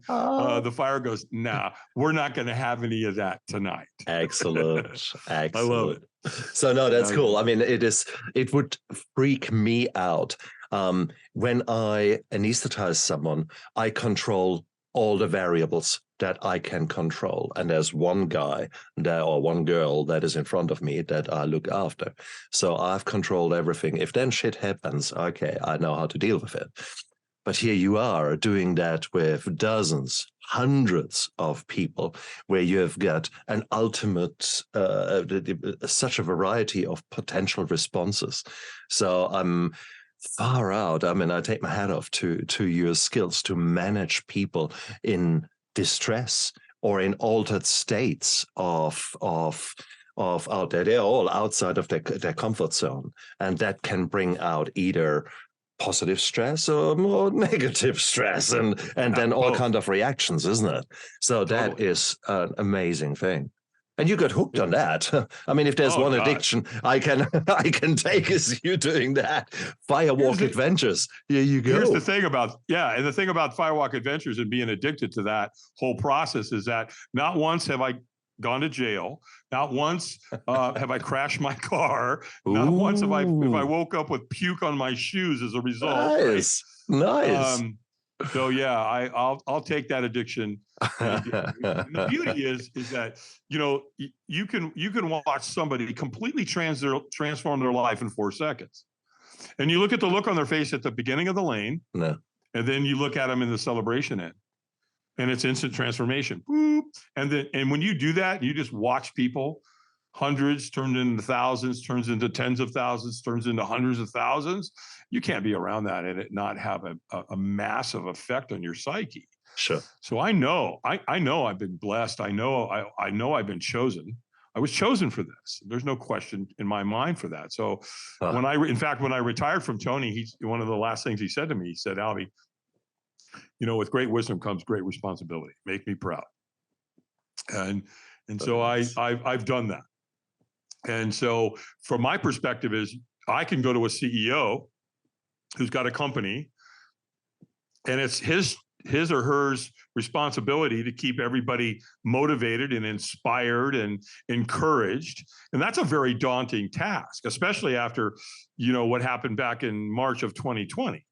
Speaker 3: The fire goes, nah, we're not going to have any of that tonight.
Speaker 2: Excellent.
Speaker 3: I love it.
Speaker 2: So no, that's cool. It would freak me out. When I anesthetize someone, I control all the variables that I can control. And there's one guy or one girl that is in front of me that I look after. So I've controlled everything. If then shit happens, okay, I know how to deal with it. But here you are doing that with dozens, hundreds of people, where you have got an ultimate, such a variety of potential responses. So I'm far out. I take my hat off to your skills to manage people in distress or in altered states of out there. They're all outside of their comfort zone, and that can bring out either positive stress or more negative stress, and then all kind of reactions, isn't it? So that is an amazing thing. And you got hooked on that. If there's one addiction I can take is you doing that. Firewalk Adventures. Here you go.
Speaker 3: Here's the thing about Firewalk Adventures and being addicted to that whole process is that not once have I gone to jail. Not once have I crashed my car. Not once have I woke up with puke on my shoes as a result.
Speaker 2: Nice.
Speaker 3: So yeah, I'll take that addiction. And the beauty is that you can watch somebody completely transform their life in 4 seconds. And you look at the look on their face at the beginning of the lane,
Speaker 2: No.
Speaker 3: and then you look at them in the celebration end, and it's instant transformation. Boop. And when you do that, you just watch people, hundreds turned into thousands, turns into tens of thousands, turns into hundreds of thousands. You can't be around that and it not have a massive effect on your psyche.
Speaker 2: Sure.
Speaker 3: So I know I've been blessed. I know I've been chosen. I was chosen for this. There's no question in my mind for that. So when I retired from Tony, one of the last things he said to me, he said, Albie, with great wisdom comes great responsibility. Make me proud. And so I've done that. And so from my perspective is I can go to a CEO who's got a company, and it's his or hers responsibility to keep everybody motivated and inspired and encouraged. And that's a very daunting task, especially after, what happened back in March of 2020.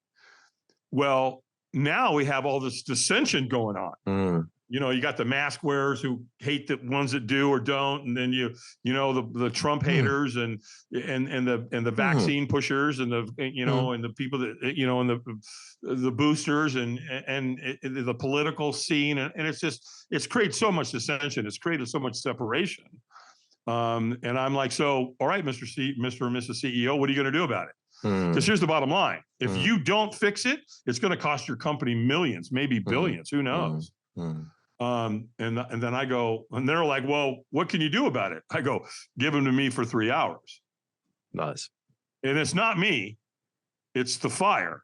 Speaker 3: Well, now we have all this dissension going on.
Speaker 2: Mm.
Speaker 3: You got the mask wearers who hate the ones that do or don't, and then the Trump haters and the vaccine pushers and and the people that and the boosters and the political scene, and it's created so much dissension. It's created so much separation. And I'm like, so all right, Mr. or Mrs. CEO, what are you going to do about it? Because here's the bottom line: if you don't fix it, it's going to cost your company millions, maybe billions. Who knows? And then I go, and they're like, well, what can you do about it? I go, give them to me for 3 hours.
Speaker 2: Nice.
Speaker 3: And it's not me, it's the fire.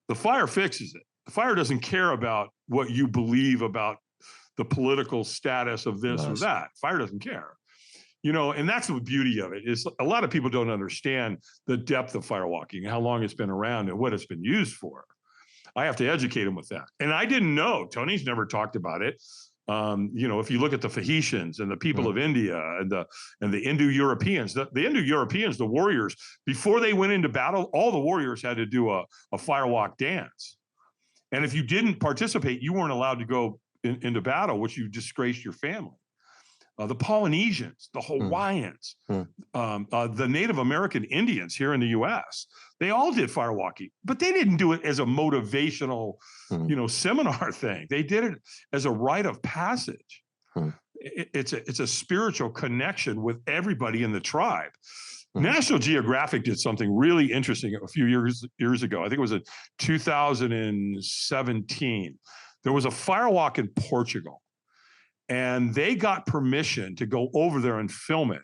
Speaker 3: The fire fixes it. The fire doesn't care about what you believe about the political status of this or that. Fire doesn't care. And that's the beauty of it, is a lot of people don't understand the depth of firewalking, how long it's been around and what it's been used for. I have to educate them with that. And I didn't know. Tony's never talked about it. If you look at the Tahitians and the people of India and the Indo-Europeans, the Indo-Europeans, the warriors, before they went into battle, all the warriors had to do a firewalk dance. And if you didn't participate, you weren't allowed to go into battle, which you disgraced your family. The Polynesians, the Hawaiians, the Native American Indians here in the U.S., they all did firewalking, but they didn't do it as a motivational, seminar thing. They did it as a rite of passage. It's a spiritual connection with everybody in the tribe. National Geographic did something really interesting a few years ago. I think it was in 2017. There was a firewalk in Portugal. And they got permission to go over there and film it.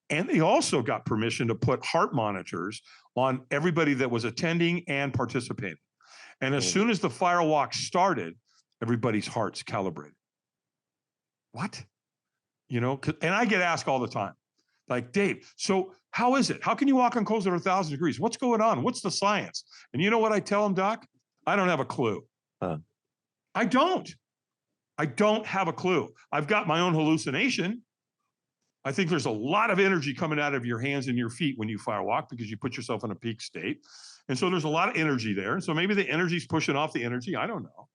Speaker 3: And they also got permission to put heart monitors on everybody that was attending and participating. And as soon as the firewalk started, everybody's hearts calibrated. What? And I get asked all the time, like, Dave, so how is it? How can you walk on coals that are 1,000 degrees? What's going on? What's the science? And you know what I tell them, Doc? I don't have a clue. I don't have a clue. I've got my own hallucination. I think there's a lot of energy coming out of your hands and your feet when you firewalk because you put yourself in a peak state. And so there's a lot of energy there. And so maybe the energy's pushing off the energy. I don't know.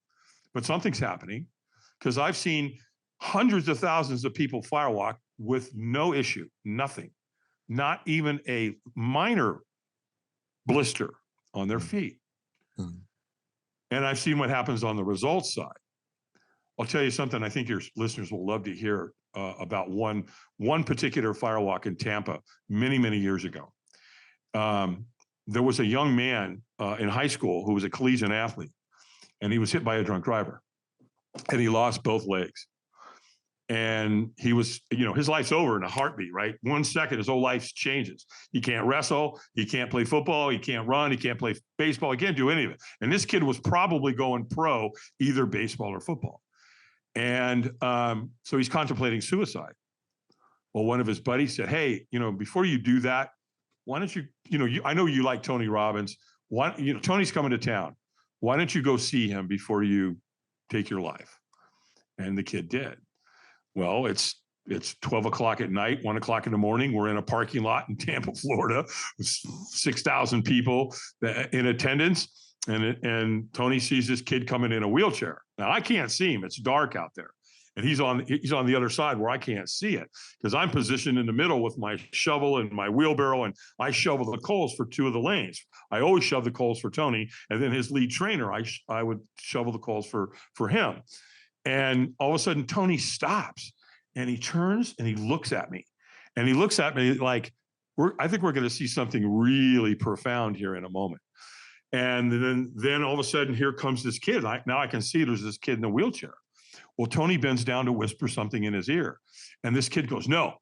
Speaker 3: But something's happening, because I've seen hundreds of thousands of people firewalk with no issue, nothing, not even a minor blister on their feet. And I've seen what happens on the results side. I'll tell you something I think your listeners will love to hear about one particular firewalk in Tampa many, many years ago. There was a young man in high school who was a collegiate athlete, and he was hit by a drunk driver, and he lost both legs. And he was, his life's over in a heartbeat, right? 1 second, his whole life changes. He can't wrestle. He can't play football. He can't run. He can't play baseball. He can't do any of it. And this kid was probably going pro, either baseball or football. And so he's contemplating suicide. Well, one of his buddies said, hey, before you do that, why don't you, I know you like Tony Robbins. Tony's coming to town. Why don't you go see him before you take your life? And the kid did. Well, it's 12 o'clock at night, 1 o'clock in the morning. We're in a parking lot in Tampa, Florida, with 6,000 people in attendance. And Tony sees this kid coming in a wheelchair. Now, I can't see him. It's dark out there. and he's on the other side where I can't see it because I'm positioned in the middle with my shovel and my wheelbarrow, and I shovel the coals for 2 of the lanes. I always shove the coals for Tony, and then his lead trainer, I would shovel the coals for him. And all of a sudden, Tony stops and he turns and he looks at me, like, I think we're going to see something really profound here in a moment. And then all of a sudden, here comes this kid. Now I can see there's this kid in a wheelchair. Well, Tony bends down to whisper something in his ear. And this kid goes, no,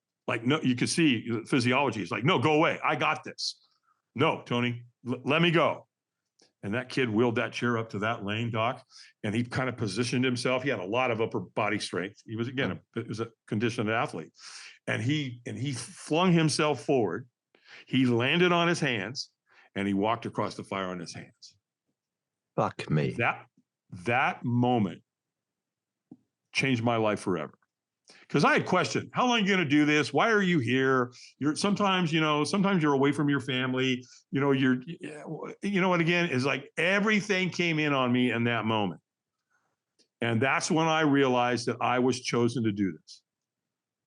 Speaker 3: you can see the physiology. It's like, no, go away. I got this. No, Tony, let me go. And that kid wheeled that chair up to that lane, Doc, and he kind of positioned himself. He had a lot of upper body strength. He was, again, a conditioned athlete. And he flung himself forward. He landed on his hands, and he walked across the fire on his hands.
Speaker 2: Fuck me.
Speaker 3: That moment changed my life forever. Because I had questioned, how long are you going to do this? Why are you here? Sometimes you're away from your family. And again, it's like everything came in on me in that moment. And that's when I realized that I was chosen to do this.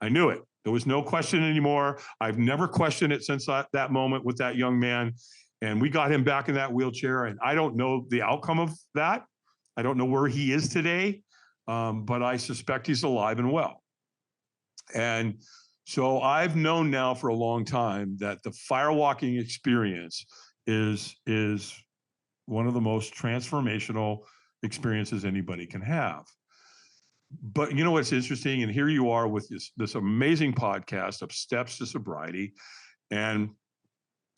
Speaker 3: I knew it. There was no question anymore. I've never questioned it since that moment with that young man. And we got him back in that wheelchair. And I don't know the outcome of that. I don't know where he is today. But I suspect he's alive and well. And so I've known now for a long time that the firewalking experience is one of the most transformational experiences anybody can have. But you know what's interesting? And here you are with this amazing podcast of steps to sobriety. And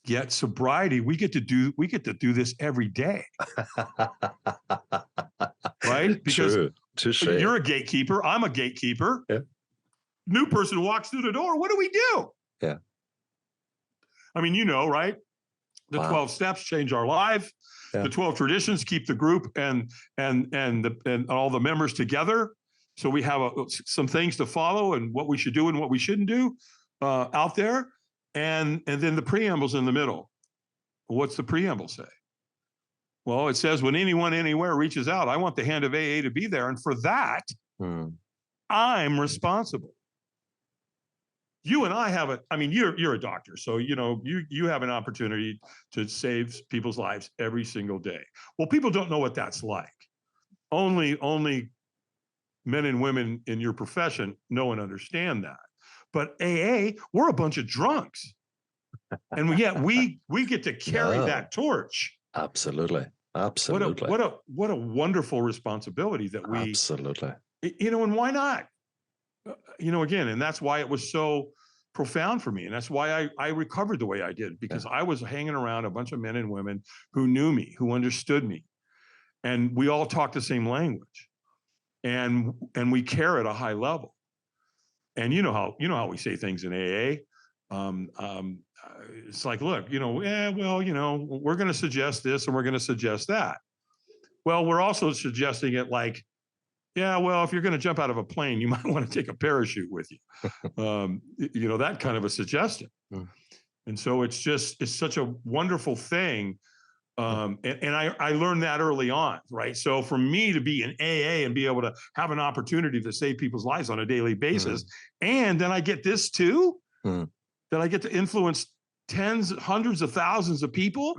Speaker 3: yet sobriety, we get to do this every day. Right? Because
Speaker 2: True.
Speaker 3: You're a gatekeeper. I'm a gatekeeper.
Speaker 2: Yeah.
Speaker 3: New person walks through the door. What do we do?
Speaker 2: Yeah.
Speaker 3: I mean, right? The 12 steps change our life. Yeah. The 12 traditions keep the group and all the members together. So we have some things to follow and what we should do and what we shouldn't do out there. And then the preamble's in the middle. What's the preamble say? Well, it says, when anyone anywhere reaches out, I want the hand of AA to be there. And for that, I'm responsible. You and I have you're a doctor. So, you have an opportunity to save people's lives every single day. Well, people don't know what that's like. Only men and women in your profession know and understand that. But AA, we're a bunch of drunks. And yet we get to carry that torch.
Speaker 2: Absolutely.
Speaker 3: What a wonderful responsibility that we.
Speaker 2: Absolutely.
Speaker 3: And why not? Again, and that's why it was so profound for me. And that's why I recovered the way I did, because I was hanging around a bunch of men and women who knew me, who understood me. And we all talk the same language. And we care at a high level. And you know how we say things in AA. It's like, look, we're going to suggest this and we're going to suggest that. Well, we're also suggesting it like, if you're going to jump out of a plane, you might want to take a parachute with you. That kind of a suggestion. And so it's such a wonderful thing. And I learned that early on, right? So for me to be in AA and be able to have an opportunity to save people's lives on a daily basis, and then I get this too, that I get to influence tens, hundreds of thousands of people.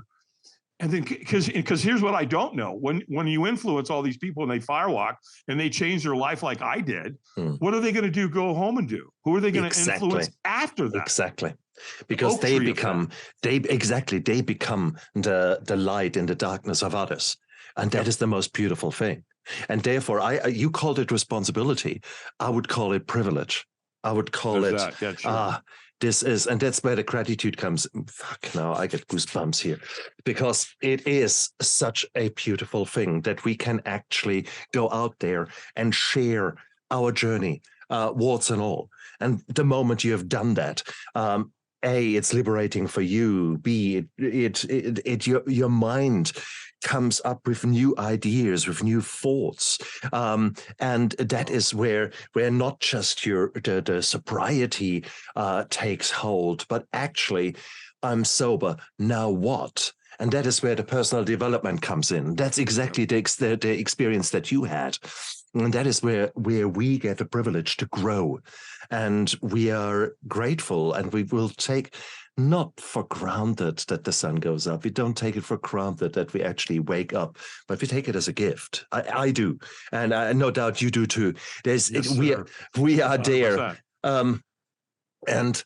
Speaker 3: And then, because here's what I don't know. When you influence all these people and they firewalk and they change their life like I did, what are they going to do? Go home and do? Who are they going to influence after that?
Speaker 2: Exactly. Because they become the light in the darkness of others. And that is the most beautiful thing. And therefore, you called it responsibility. I would call it privilege. I would call it, and that's where the gratitude comes. Fuck, now I get goosebumps here, because it is such a beautiful thing that we can actually go out there and share our journey, warts and all. And the moment you have done that, A, it's liberating for you. B, your mind comes up with new ideas, with new thoughts, and that is where not just the sobriety takes hold, but actually, I'm sober, now what? And that is where the personal development comes in. That's exactly the experience that you had. And that is where we get the privilege to grow. And we are grateful, and we will take not for granted that the sun goes up. We don't take it for granted that we actually wake up, but we take it as a gift. I do. And no doubt you do too.
Speaker 3: Yes,
Speaker 2: we are there.
Speaker 3: 100%.
Speaker 2: And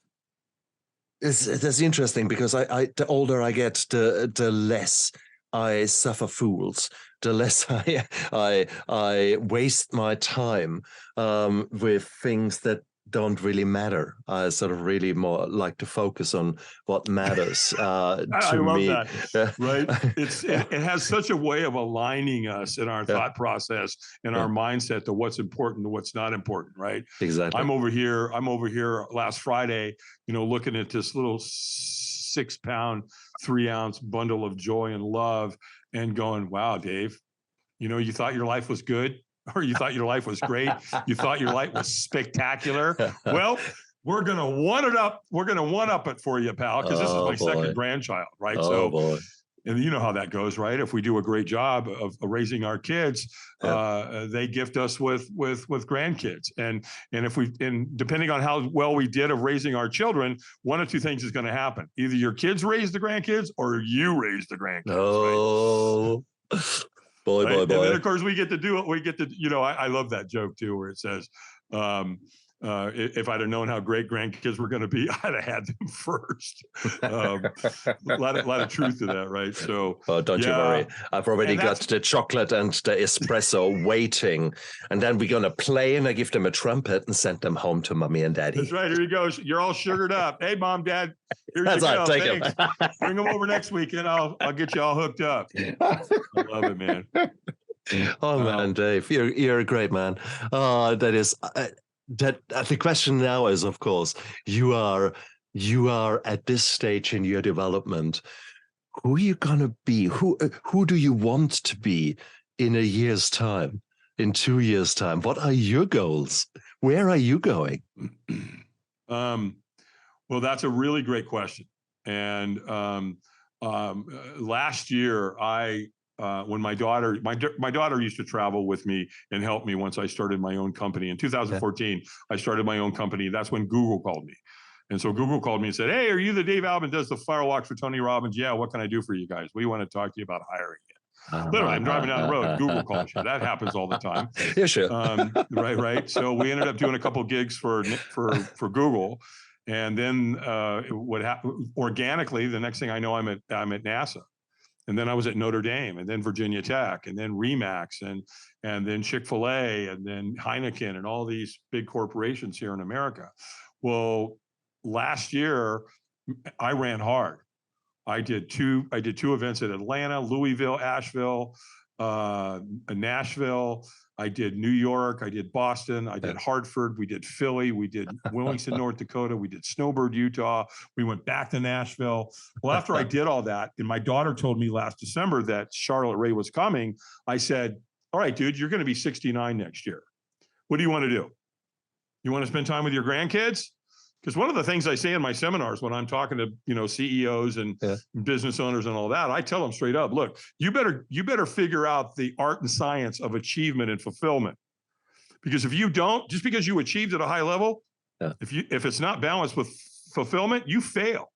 Speaker 2: that's interesting, because the older I get, the less I suffer fools, the less I waste my time with things that don't really matter. I sort of really more like to focus on what matters to
Speaker 3: I love
Speaker 2: me.
Speaker 3: that, right? It has such a way of aligning us in our thought process and our mindset to what's important to what's not important, right?
Speaker 2: Exactly.
Speaker 3: I'm over here last Friday, looking at this little 6-pound, 3-ounce bundle of joy and love and going, wow, Dave, you thought your life was good, or you thought your life was great. You thought your life was spectacular. Well, we're going to one it up. We're going to one up it for you, pal, because this is my second grandchild, right? And you know how that goes, right? If we do a great job of raising our kids, they gift us with grandkids. And depending on how well we did of raising our children, one of two things is going to happen. Either your kids raise the grandkids, or you raise the grandkids.
Speaker 2: Oh, right? Boy.
Speaker 3: And then, of course, we get to do it. We get to, I love that joke too, where it says, if I'd have known how great grandkids were going to be, I'd have had them first. A lot of truth to that, right? So,
Speaker 2: don't you worry. I've already got the chocolate and the espresso waiting, and then we're going to play, and I give them a trumpet and send them home to mommy and daddy.
Speaker 3: That's right. Here you go. You're all sugared up. Hey, mom, dad. Here you go.
Speaker 2: Take them.
Speaker 3: Bring them over next week, and I'll get you all hooked up. I love it, man.
Speaker 2: Oh man, Dave, you're a great man. That is. The question now is, of course, you are at this stage in your development. Who are you gonna be? Who do you want to be in a year's time? In 2 years' time? What are your goals? Where are you going?
Speaker 3: Well, that's a really great question. And last year, when my daughter used to travel with me and help me once I started my own company. In 2014, I started my own company. That's when Google called me. And so Google called me and said, hey, are you the Dave Albin does the Firewalks for Tony Robbins? Yeah, what can I do for you guys? We want to talk to you about hiring you. Literally, I'm driving down the road. Google calls you. That happens all the time.
Speaker 2: Yeah, sure.
Speaker 3: Right. So we ended up doing a couple of gigs for Google. And then what happened organically, the next thing I know, I'm at NASA. And then I was at Notre Dame, and then Virginia Tech, and then Remax, and then Chick-fil-A, and then Heineken, and all these big corporations here in America. Well, last year I ran hard. I did two events at Atlanta, Louisville, Asheville, Nashville. I did New York, I did Boston, I did Hartford, we did Philly, we did Wilmington, North Dakota, we did Snowbird, Utah, we went back to Nashville. Well, after I did all that, and my daughter told me last December that Charlotte Ray was coming, I said, all right, dude, you're going to be 69 next year. What do you want to do? You want to spend time with your grandkids? Because one of the things I say in my seminars when I'm talking to CEOs and business owners and all that, I tell them straight up, look, you better figure out the art and science of achievement and fulfillment. Because if you don't, just because you achieved at a high level, if it's not balanced with fulfillment, you fail.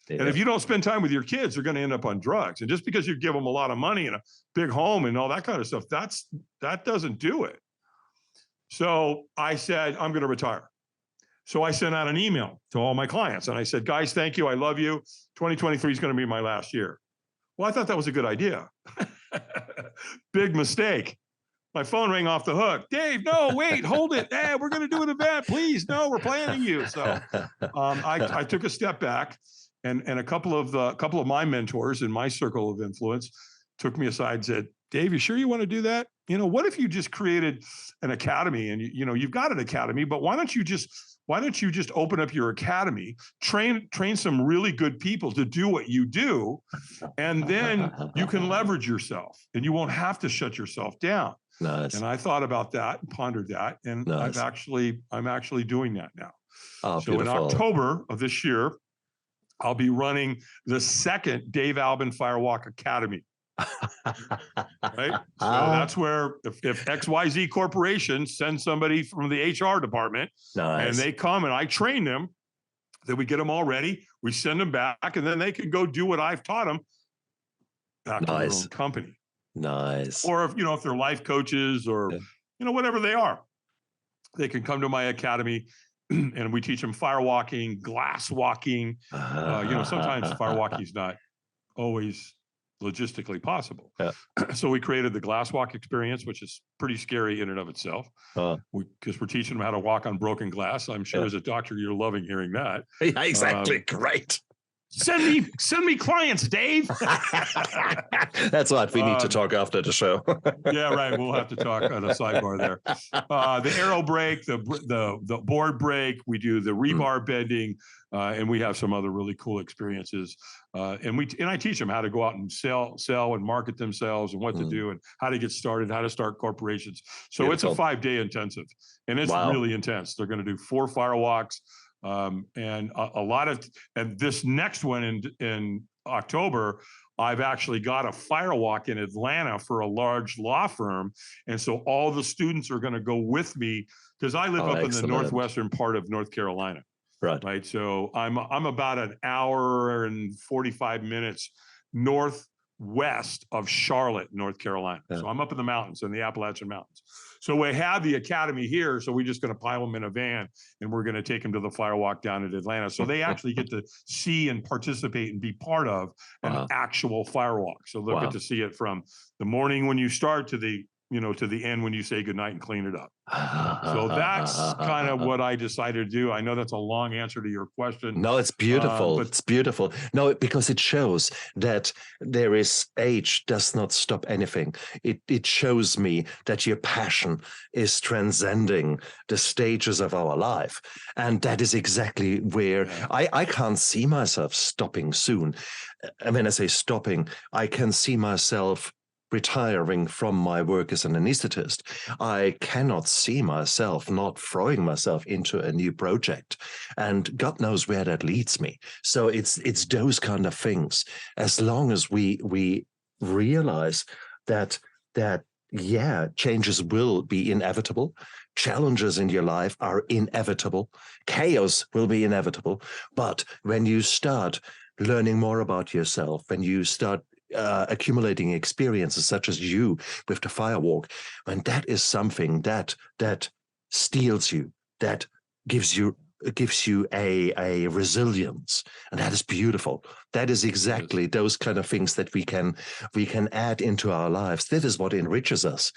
Speaker 3: Yeah. And if you don't spend time with your kids, they're going to end up on drugs. And just because you give them a lot of money and a big home and all that kind of stuff, that doesn't do it. So I said, I'm going to retire. So I sent out an email to all my clients and I said, guys, thank you. I love you. 2023 is going to be my last year. Well, I thought that was a good idea. Big mistake. My phone rang off the hook. Dave, no, wait, hold it. Hey, we're going to do an event. Please, no, we're planning you. So I took a step back and a couple of my mentors in my circle of influence took me aside and said, Dave, you sure you want to do that? What if you just created an academy and you've got an academy, but why don't you just open up your academy, train some really good people to do what you do, and then you can leverage yourself and you won't have to shut yourself down. Nice. And I thought about that and pondered that, and nice. I'm actually doing that now. Oh, so beautiful. In October of this year, I'll be running the second Dave Albin Firewalk Academy. Right. So that's where if XYZ Corporation sends somebody from the HR department and they come and I train them, then we get them all ready. We send them back and then they can go do what I've taught them back to their own company.
Speaker 2: Nice.
Speaker 3: Or if they're life coaches or, whatever they are, they can come to my academy and we teach them firewalking, glass walking. Sometimes firewalking is not always logistically possible.
Speaker 2: Yeah.
Speaker 3: So we created the glass walk experience, which is pretty scary in and of itself, because we're teaching them how to walk on broken glass. I'm sure as a doctor, you're loving hearing that.
Speaker 2: Yeah, exactly. Great.
Speaker 3: Send me clients, Dave.
Speaker 2: That's what we need to talk after the show.
Speaker 3: Yeah, right. We'll have to talk on a sidebar there. The arrow break, the board break. We do the rebar bending, and we have some other really cool experiences. And I teach them how to go out and sell and market themselves and what to do and how to get started, how to start corporations. So
Speaker 2: Beautiful.
Speaker 3: it's a 5-day intensive, and it's really intense. They're going to do 4 firewalks. And this next one in October, I've actually got a firewalk in Atlanta for a large law firm. And so all the students are going to go with me because I live up in the northwestern part of North Carolina. Right. So I'm about an hour and 45 minutes northwest of Charlotte, North Carolina. So I'm up in the mountains, in the Appalachian Mountains. So we have the academy here. So we're just going to pile them in a van and we're going to take them to the firewalk down in Atlanta. So they actually get to see and participate and be part of an actual firewalk. So they'll get to see it from the morning when you start to the end when you say goodnight and clean it up. So that's kind of what I decided to do. I know that's a long answer to your question.
Speaker 2: No, it's beautiful. It's beautiful. No, because it shows that age does not stop anything. It shows me that your passion is transcending the stages of our life. And that is exactly where I can't see myself stopping soon. And when I say stopping, I can see myself retiring from my work as an anesthetist. I cannot see myself not throwing myself into a new project, and God knows where that leads me. So it's those kind of things. As long as we realize that changes will be inevitable, challenges in your life are inevitable, chaos will be inevitable. But when you start learning more about yourself, when you start accumulating experiences such as you with the firewalk, and that is something that steals you, that gives you a resilience, and that is beautiful. That is exactly those kind of things that we can add into our lives. That is what enriches us.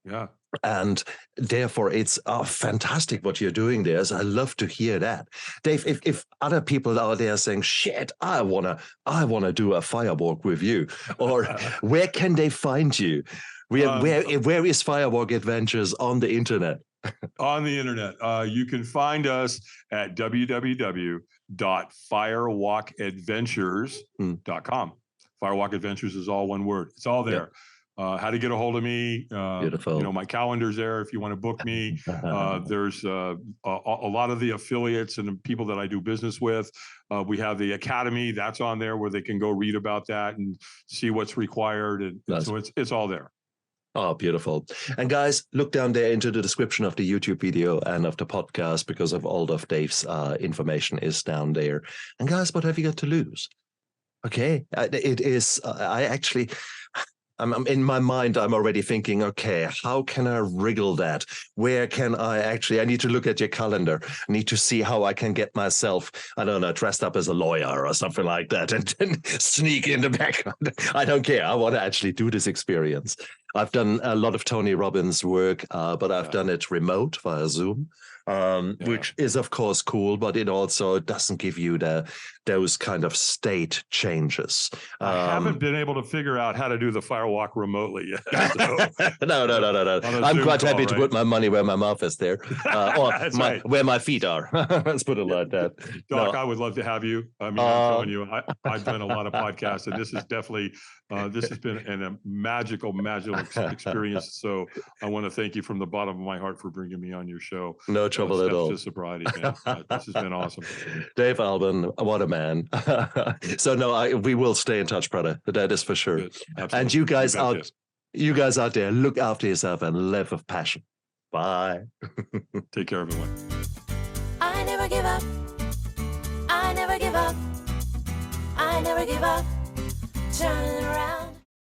Speaker 3: Yeah.
Speaker 2: And therefore, it's fantastic what you're doing there. So I love to hear that, Dave. If other people out there saying, "Shit, I wanna do a firewalk with you," or where can they find you? Where is Firewalk Adventures on the internet?
Speaker 3: On the internet, you can find us at www.firewalkadventures.com. Firewalk Adventures is all one word. It's all there. Yep. How to get a hold of me.
Speaker 2: Beautiful.
Speaker 3: My calendar's there if you want to book me. There's a lot of the affiliates and the people that I do business with. We have the academy that's on there where they can go read about that and see what's required. And so it's all there.
Speaker 2: Oh, beautiful. And guys, look down there into the description of the YouTube video and of the podcast, because of all of Dave's information is down there. And guys, what have you got to lose? Okay. It is, I'm in my mind, I'm already thinking, okay, how can I wriggle that? Where can I need to look at your calendar. I need to see how I can get myself, I don't know, dressed up as a lawyer or something like that and then sneak in the background. I don't care. I want to actually do this experience. I've done a lot of Tony Robbins work, but I've done it remote via Zoom. Which is, of course, cool, but it also doesn't give you those kind of state changes.
Speaker 3: I haven't been able to figure out how to do the firewalk remotely yet. So.
Speaker 2: No. I'm quite happy to put my money where my mouth is there, or where my feet are. Let's put it like that.
Speaker 3: Doc, I would love to have you. I mean, I'm telling you, I've done a lot of podcasts, and this is definitely, this has been a magical experience. So I want to thank you from the bottom of my heart for bringing me on your show.
Speaker 2: No trouble at all.
Speaker 3: To sobriety, man. This has been awesome.
Speaker 2: Dave Albin, what a man. So no, we will stay in touch, brother. That is for sure. And you guys out You guys out there, look after yourself and live with passion. Bye.
Speaker 3: Take care, everyone.
Speaker 1: I never give up. I never give up. I never give up. Turn around.